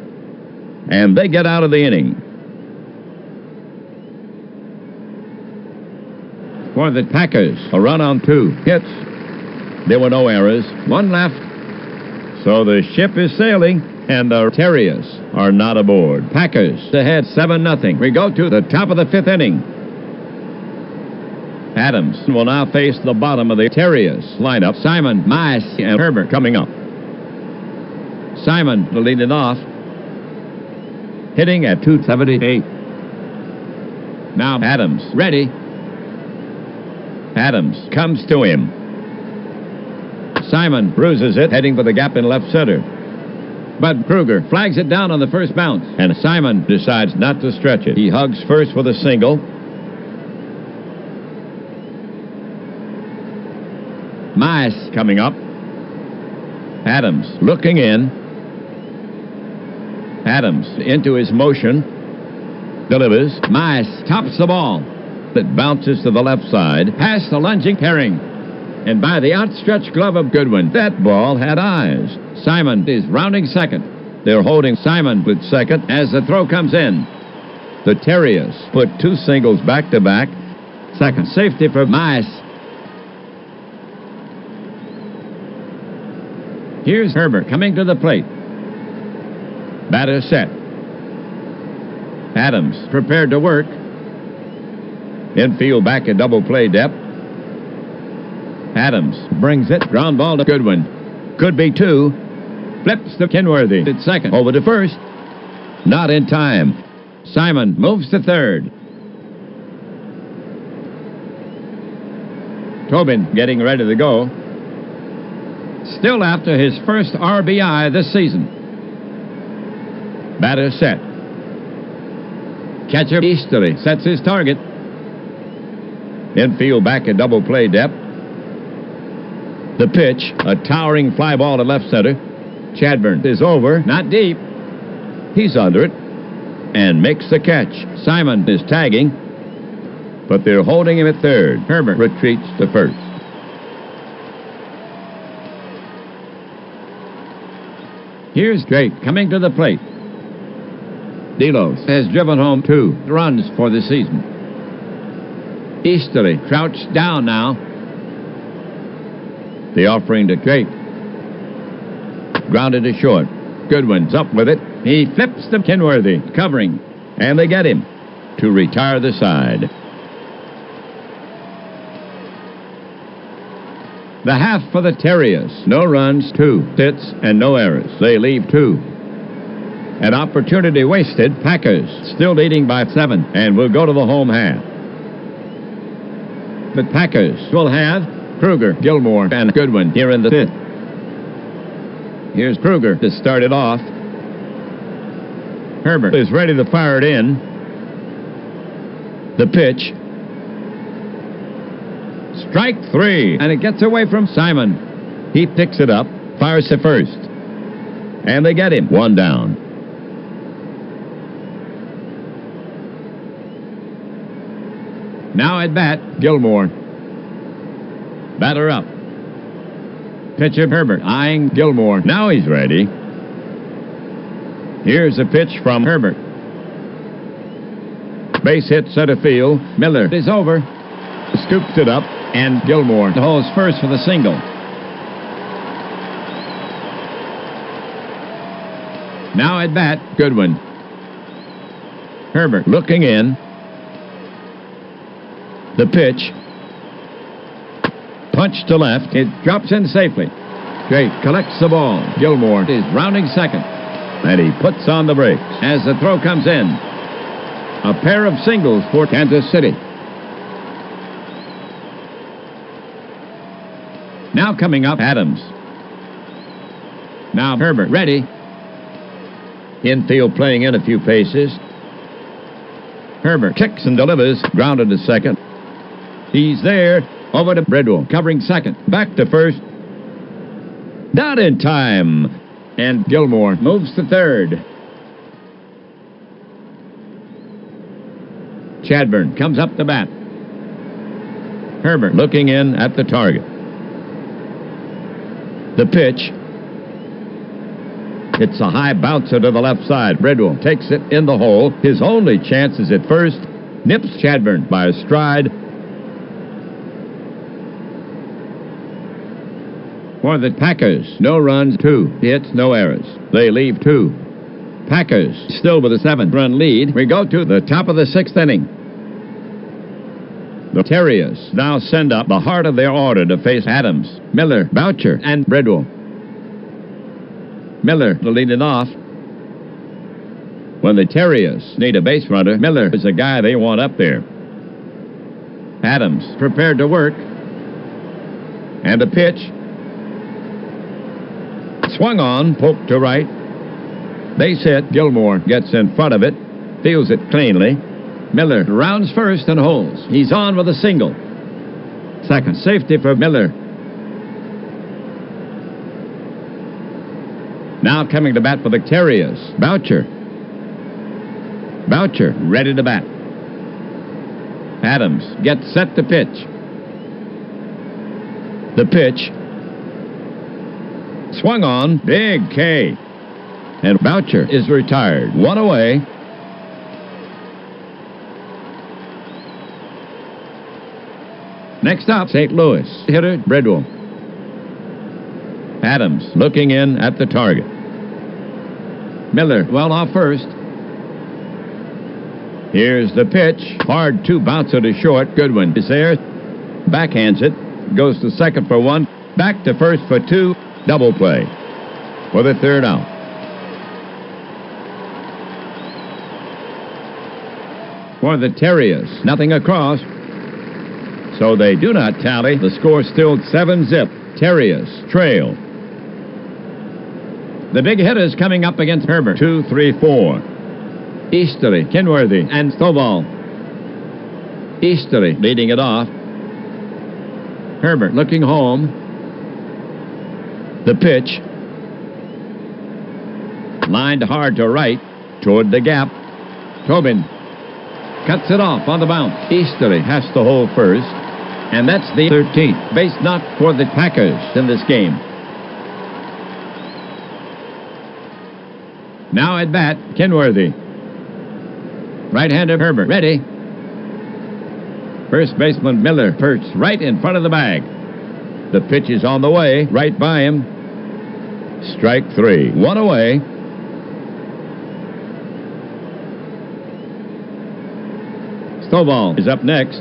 And they get out of the inning. For the Packers, a run on 2 hits. There were no errors. One left. So the ship is sailing, and the Terriers are not aboard. Packers ahead 7-0. We go to the top of the 5th inning. Adams will now face the bottom of the Terriers lineup. Simon, Mize, and Herbert coming up. Simon to lead it off, hitting at 278. Now Adams ready. Adams comes to him. Simon bruises it, heading for the gap in left center. But Kruger flags it down on the first bounce, and Simon decides not to stretch it. He hugs first with a single. Mize coming up. Adams looking in. Adams into his motion. Delivers. Mize tops the ball. It bounces to the left side, past the lunging Herring. And by the outstretched glove of Goodwin, that ball had eyes. Simon is rounding second. They're holding Simon with second as the throw comes in. The Terriers put 2 singles back-to-back. Second safety for Mize. Here's Herbert coming to the plate. Batter set. Adams prepared to work. Infield back at double play depth. Adams brings it. Ground ball to Goodwin. Could be 2. Flips to Kenworthy at second. Over to first. Not in time. Simon moves to third. Tobin getting ready to go. Still after his first RBI this season. Batter set. Catcher Easterly sets his target. Infield back at double play depth. The pitch, a towering fly ball to left center. Chadburn is over, not deep. He's under it and makes the catch. Simon is tagging, but they're holding him at third. Herbert retreats to first. Here's Drake coming to the plate. Delos has driven home 2 runs for the season. Easterly crouched down now. The offering to Drake. Grounded to short. Goodwin's up with it. He flips to Kenworthy, covering. And they get him to retire the side. The half for the Terriers. No runs, 2 hits, and no errors. They leave 2. An opportunity wasted. Packers still leading by 7, and will go to the home half. The Packers will have Kruger, Gilmore, and Goodwin here in the 5th. Here's Kruger to start it off. Herbert is ready to fire it in. The pitch. Strike 3, and it gets away from Simon. He picks it up, fires to first. And they get him. 1 down. Now at bat, Gilmore. Batter up. Pitcher Herbert eyeing Gilmore. Now he's ready. Here's a pitch from Herbert. Base hit center field. Miller is over. Scoops it up, and Gilmore holds first for the single. Now at bat, Goodwin. Herbert looking in. The pitch. Punch to left. It drops in safely. Drake collects the ball. Gilmore is rounding second. And he puts on the brakes as the throw comes in. A pair of singles for Kansas City. Now coming up, Adams. Now Herbert ready. Infield playing in a few paces. Herbert kicks and delivers. Grounded to second. He's there. Over to Bridwell, covering second. Back to first. Not in time. And Gilmore moves to third. Chadburn comes up to bat. Herbert looking in at the target. The pitch. It's a high bouncer to the left side. Bridwell takes it in the hole. His only chance is at first. Nips Chadbourne by a stride. For the Packers, no runs, 2 hits, no errors. They leave 2. Packers still with a 7-run lead. We go to the top of the 6th inning. The Terriers now send up the heart of their order to face Adams, Miller, Boucher, and Bridwell. Miller to lead it off. When the Terriers need a base runner, Miller is the guy they want up there. Adams prepared to work. And a pitch. Swung on, poked to right. Base hit. Gilmore gets in front of it, fields it cleanly. Miller rounds first and holds. He's on with a single. Second, safety for Miller. Now coming to bat for the Terriers, Boucher. Boucher ready to bat. Adams gets set to pitch. The pitch. Swung on, big K. And Boucher is retired. 1 away. Next up, St. Louis hitter Bridwell. Adams looking in at the target. Miller well off first. Here's the pitch. Hard 2 bouncer to short. Goodwin is there. Backhands it. Goes to second for 1. Back to first for 2. Double play for the 3rd out. For the Terriers, nothing across. So they do not tally. The score still 7-zip. Terriers trail. The big hitters coming up against Herbert. 2, 3, 4. Easterly, Kenworthy, and Stovall. Easterly leading it off. Herbert looking home. The pitch. Lined hard to right. Toward the gap. Tobin cuts it off on the bounce. Easterly has to hold first. And that's the 13th base knock for the Packers in this game. Now at bat, Kenworthy. Right-hander Herbert ready. First baseman Miller perched right in front of the bag. The pitch is on the way, right by him. Strike 3. 1 away. Stovall is up next.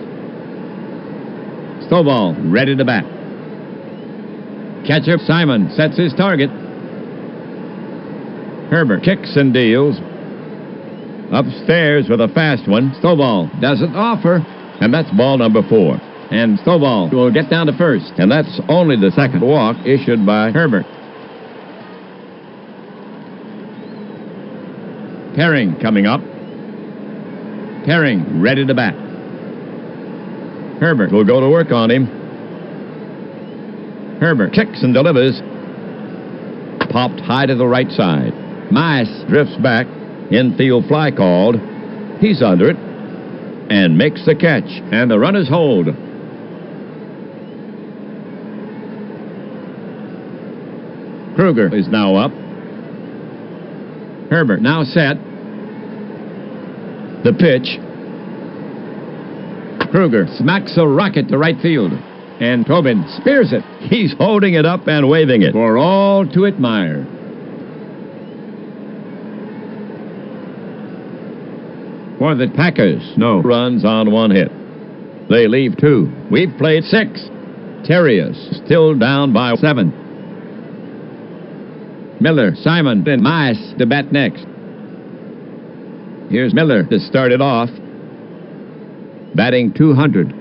Stovall ready to bat. Catcher Simon sets his target. Herbert kicks and deals. Upstairs with a fast one. Stovall doesn't offer. And that's ball number 4. And Stovall will get down to first. And that's only the 2nd walk issued by Herbert. Herring coming up. Herring ready to bat. Herbert will go to work on him. Herbert kicks and delivers. Popped high to the right side. Mice drifts back. Infield fly called. He's under it. And makes the catch. And the runners hold. Kruger is now up. Herbert now set. The pitch. Kruger smacks a rocket to right field. And Tobin spears it. He's holding it up and waving it for all to admire. For the Packers, no runs on 1 hit. They leave 2. We've played 6. Terriers still down by 7. Miller, Simon, and Mice to bat next. Here's Miller to start it off. Batting 200.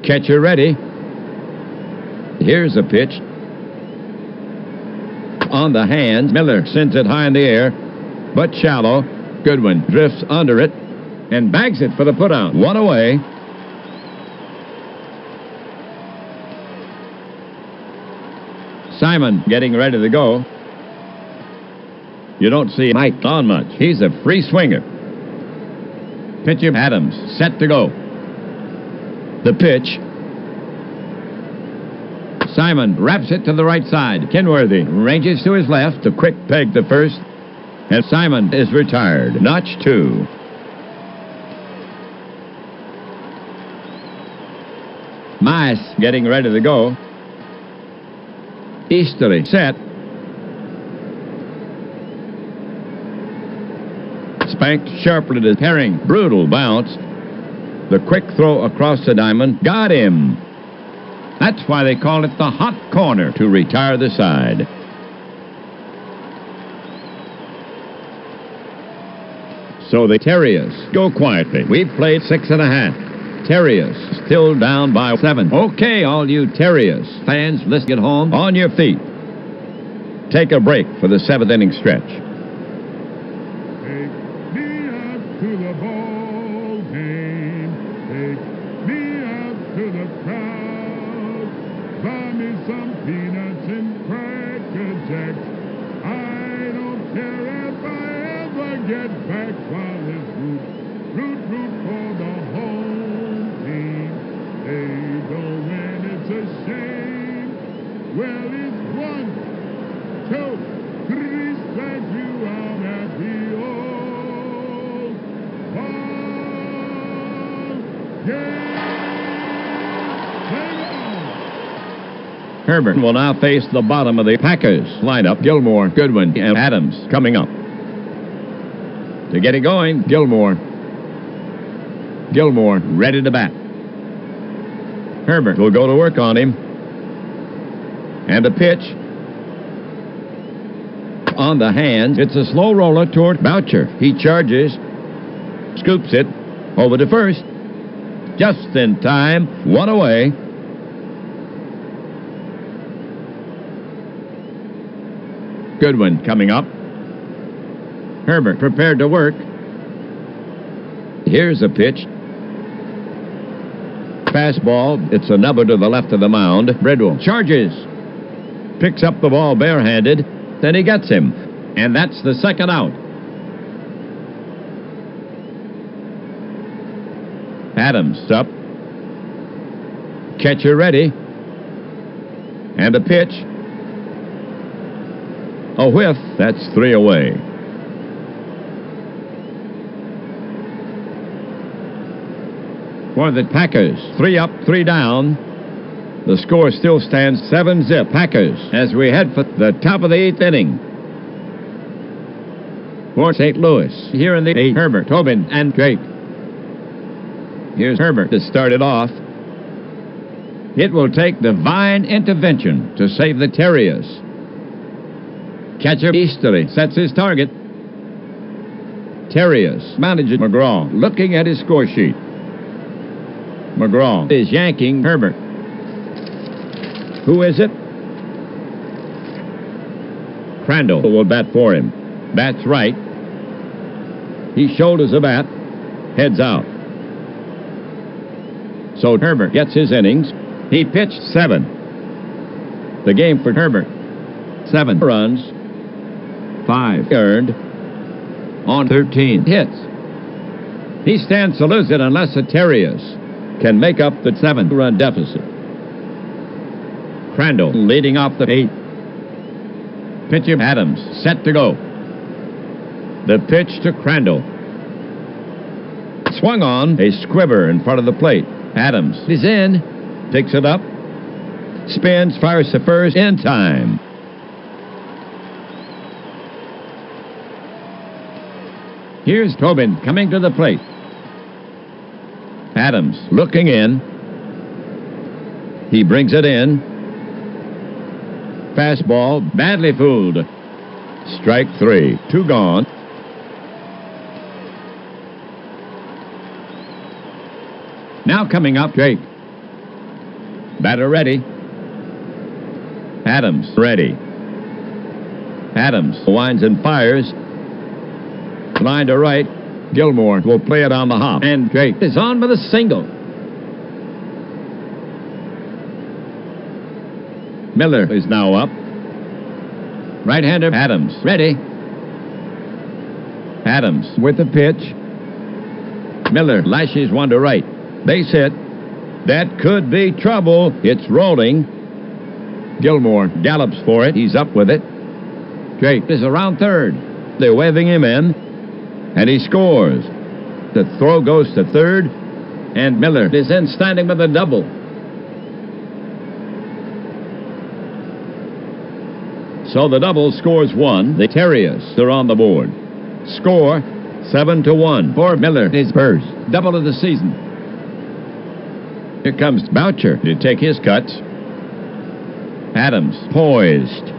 Catcher ready. Here's a pitch. On the hands, Miller sends it high in the air, but shallow. Goodwin drifts under it and bags it for the putout. 1 away. Simon getting ready to go. You don't see Mike on much. He's a free swinger. Pitcher Adams set to go. The pitch. Simon wraps it to the right side. Kenworthy ranges to his left. A quick peg to first. And Simon is retired. Notch 2. Mice getting ready to go. Easterly set. Spanked sharply to Herring. Brutal bounce. The quick throw across the diamond. Got him. That's why they call it the hot corner, to retire the side. So the Terriers go quietly. We've played 6.5. Terriers still down by 7. Okay, all you Terriers fans listening at home, on your feet. Take a break for the 7th inning stretch.
Take me out to the ball game. Take me out to the crowd. Buy me some peanuts and Cracker Jacks. I don't care if I ever get back while it's root for the home team. They don't win, it's a shame. Well, it's 1, 2, 3 strikes you out at the old ball game. Play on.
Herbert will now face the bottom of the Packers lineup. Gilmore, Goodwin, and Adams coming up. To get it going, Gilmore. Gilmore ready to bat. Herbert will go to work on him. And a pitch. On the hands, it's a slow roller toward Boucher. He charges. Scoops it. Over to first. Just in time. One away. Goodwin coming up. Herbert prepared to work. Here's a pitch. Fastball. It's a number to the left of the mound. Bridwell charges. Picks up the ball barehanded. Then he gets him. And that's the second out. Adams up. Catcher ready. And a pitch. A whiff. That's 3 away. For the Packers, 3 up, 3 down. The score still stands 7-zip. Packers as we head for the top of the 8th inning. For St. Louis, here in the 8th, Herbert, Tobin, and Drake. Here's Herbert to start it off. It will take divine intervention to save the Terriers. Catcher Easterly sets his target. Terriers. Manager McGraw looking at his score sheet. McGraw is yanking Herbert. Who is it? Crandall will bat for him. Bats right. He shoulders a bat. Heads out. So Herbert gets his innings. He pitched 7. The game for Herbert. 7 runs. 5 earned. On 13 hits. He stands to lose it unless the Terriers can make up the 7-run deficit. Crandall leading off the 8th. Pitcher Adams set to go. The pitch to Crandall. Swung on. A squibber in front of the plate. Adams is in. Picks it up. Spins. Fires to first. In time. Here's Tobin coming to the plate. Adams looking in. He brings it in. Fastball, badly fooled. Strike 3. 2 gone. Now coming up, Drake. Batter ready. Adams ready. Adams winds and fires. Line to right. Gilmore will play it on the hop. And Drake is on with a single. Miller is now up. Right-hander Adams ready. Adams with the pitch. Miller lashes one to right. Base hit. That could be trouble. It's rolling. Gilmore gallops for it. He's up with it. Drake is around third. They're waving him in, and he scores. The throw goes to third, and Miller is in standing with a double. So the double scores one. The Terriers are on the board. Score 7-1 for Miller. His first double of the season. Here comes Boucher to take his cuts. Adams poised.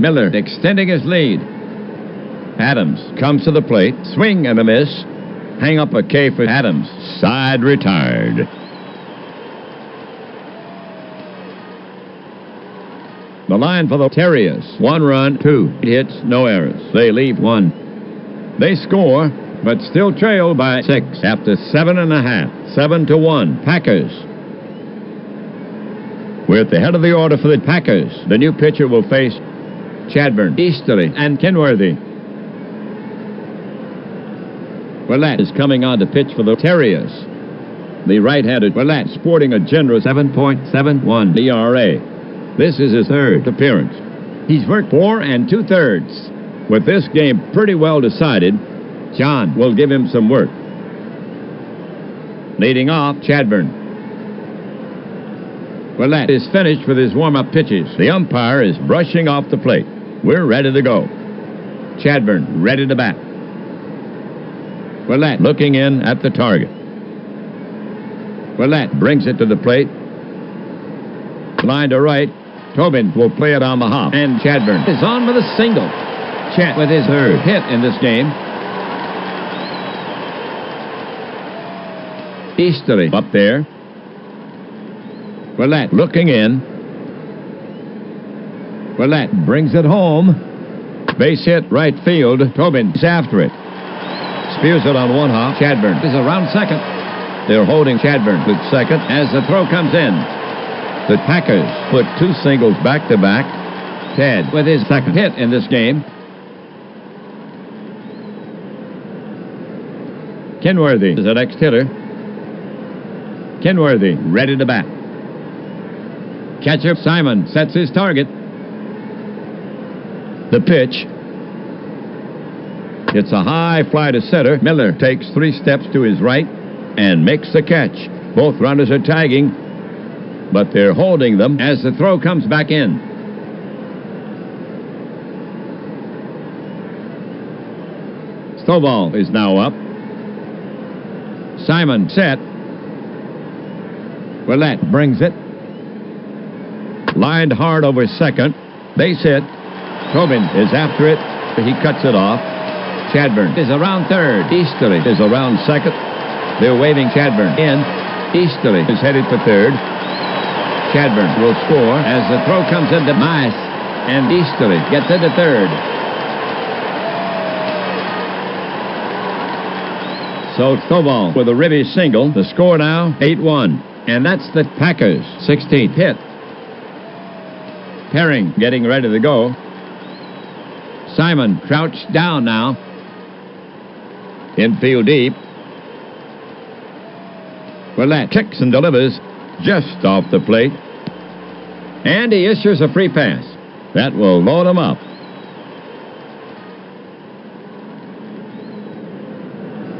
Miller extending his lead. Adams comes to the plate. Swing and a miss. Hang up a K for Adams. Side retired. The line for the Terriers. 1 run, 2 hits, no errors. They leave 1. They score, but still trail by 6 after 7.5. 7-1. Packers. We're at the head of the order for the Packers. The new pitcher will face Chadbourne, Easterly, and Kenworthy. Willett is coming on to pitch for the Terriers. The right-handed Willett sporting a generous 7.71 ERA. This is his third appearance. He's worked 4 2/3. With this game pretty well decided, John will give him some work. Leading off, Chadbourne. Willett is finished with his warm-up pitches. The umpire is brushing off the plate. We're ready to go. Chadbourne ready to bat. Willett looking in at the target. Willett brings it to the plate. Line to right. Tobin will play it on the hop. And Chadbourne is on with a single. Chat with his third hit in this game. Easterly up there. Willett looking in. Willett brings it home. Base hit right field. Tobin is after it. Spears it on one hop. Chadbourne is around second. They're holding Chadbourne with second as the throw comes in. The Packers put 2 singles back-to-back. Ted with his second hit in this game. Kenworthy is the next hitter. Kenworthy ready to bat. Catcher Simon sets his target. The pitch. It's a high fly to center. Miller takes 3 steps to his right and makes the catch. Both runners are tagging, but they're holding them as the throw comes back in. Stovall is now up. Simon set. Willett brings it. Lined hard over second. Base hit. Tobin is after it. He cuts it off. Chadbourne is around third. Easterly is around second. They're waving Chadbourne in. Easterly is headed for third. Chadbourne will score as the throw comes into Mice. And Easterly gets into third. So Stovall with a ribby single. The score now 8-1. And that's the Packers' 16th hit. Herring getting ready to go. Simon crouched down now. Infield deep. Willett kicks and delivers just off the plate. And he issues a free pass. That will load him up.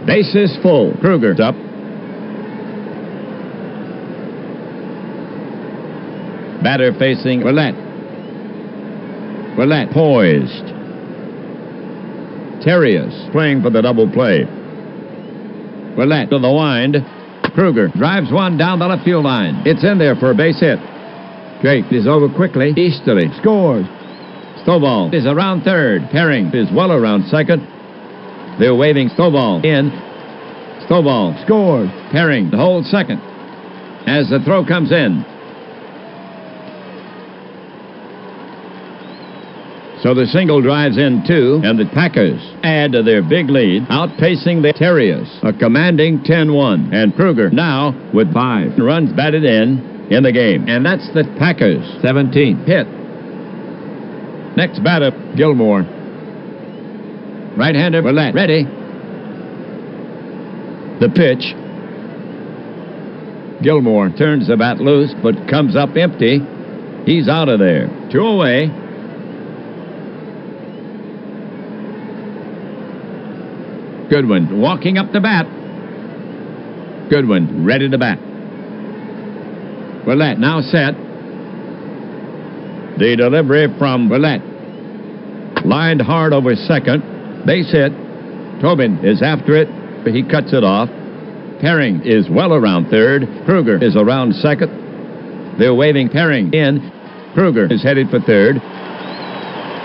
Bases full. Kruger up. Batter facing Willett. Willett poised. Terriers playing for the double play. Willett to the wind. Kruger drives one down the left field line. It's in there for a base hit. Drake is over quickly. Easterly scores. Stovall is around third. Herring is well around second. They're waving Stovall in. Stovall scores. Herring holds second as the throw comes in. So the single drives in 2, and the Packers add to their big lead, outpacing the Terriers, a commanding 10-1. And Kruger now with 5 runs batted in the game. And that's the Packers' 17th hit. Next batter, Gilmore. Right-hander Willett ready. The pitch. Gilmore turns the bat loose, but comes up empty. He's out of there. 2 away. Goodwin walking up the bat. Goodwin ready to bat. Willett now set. The delivery from Willett. Lined hard over second. Base hit. Tobin is after it. He cuts it off. Herring is well around third. Kruger is around second. They're waving Herring in. Kruger is headed for third.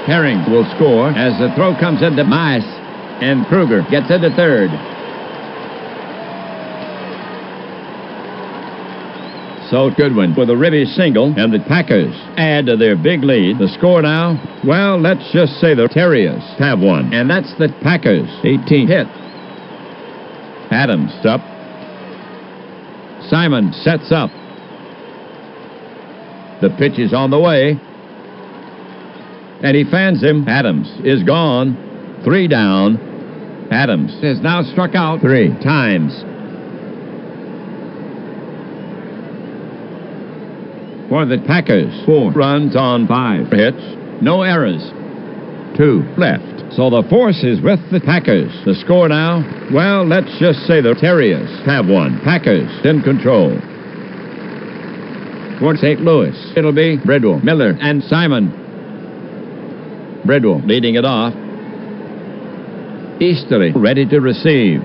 Herring will score as the throw comes into Mice, and Kruger gets into third. So Goodwin with a ribby single, and the Packers add to their big lead. The score now, well, let's just say the Terriers have won, and that's the Packers' 18th hit. Adams up. Simon sets up. The pitch is on the way, and he fans him. Adams is gone. 3 down. Adams has now struck out 3 times. For the Packers, 4 runs on 5 hits, no errors, 2 left. So the force is with the Packers. The score now, well, let's just say the Terriers have won. Packers in control. For St. Louis, it'll be Bridwell, Miller, and Simon. Bridwell leading it off. Easterly ready to receive.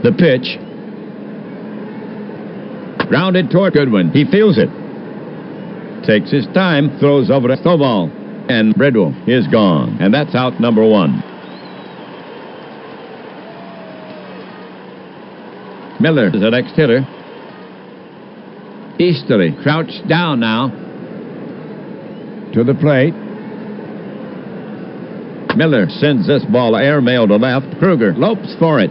The pitch. Grounded toward Goodwin. He feels it. Takes his time, throws over to Stovall. And Bridwell is gone. And that's out number 1. Miller is the next hitter. Easterly crouched down now. To the plate. Miller sends this ball airmail to left. Kruger lopes for it.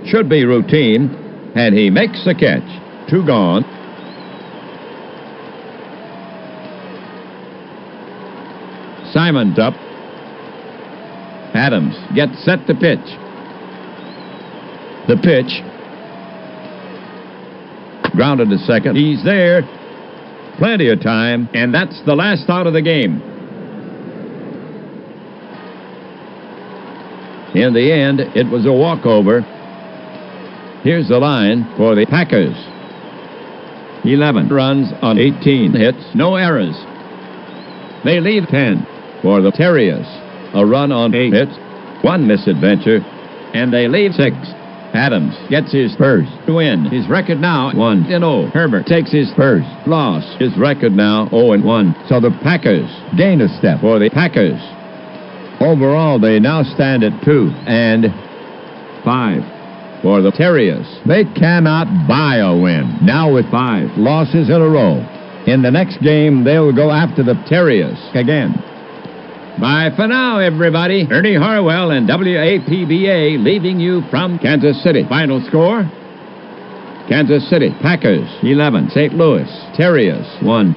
Should be routine. And he makes the catch. 2 gone. Simon's up. Adams gets set to pitch. The pitch. Grounded to second. He's there. Plenty of time. And that's the last out of the game. In the end, it was a walkover. Here's the line for the Packers. 11 runs on 18 hits, no errors. They leave 10 for the Terriers. A run on 8 hits, 1 misadventure, and they leave 6. Adams gets his first win. His record now 1-0. Herbert takes his first loss. His record now 0-1. So the Packers gain a step for the Packers. Overall, they now stand at 2-5. For the Terriers, they cannot buy a win. Now with 5 losses in a row. In the next game, they'll go after the Terriers again. Bye for now, everybody. Ernie Harwell and WAPBA leaving you from Kansas City. Final score, Kansas City Packers 11, St. Louis Terriers 1.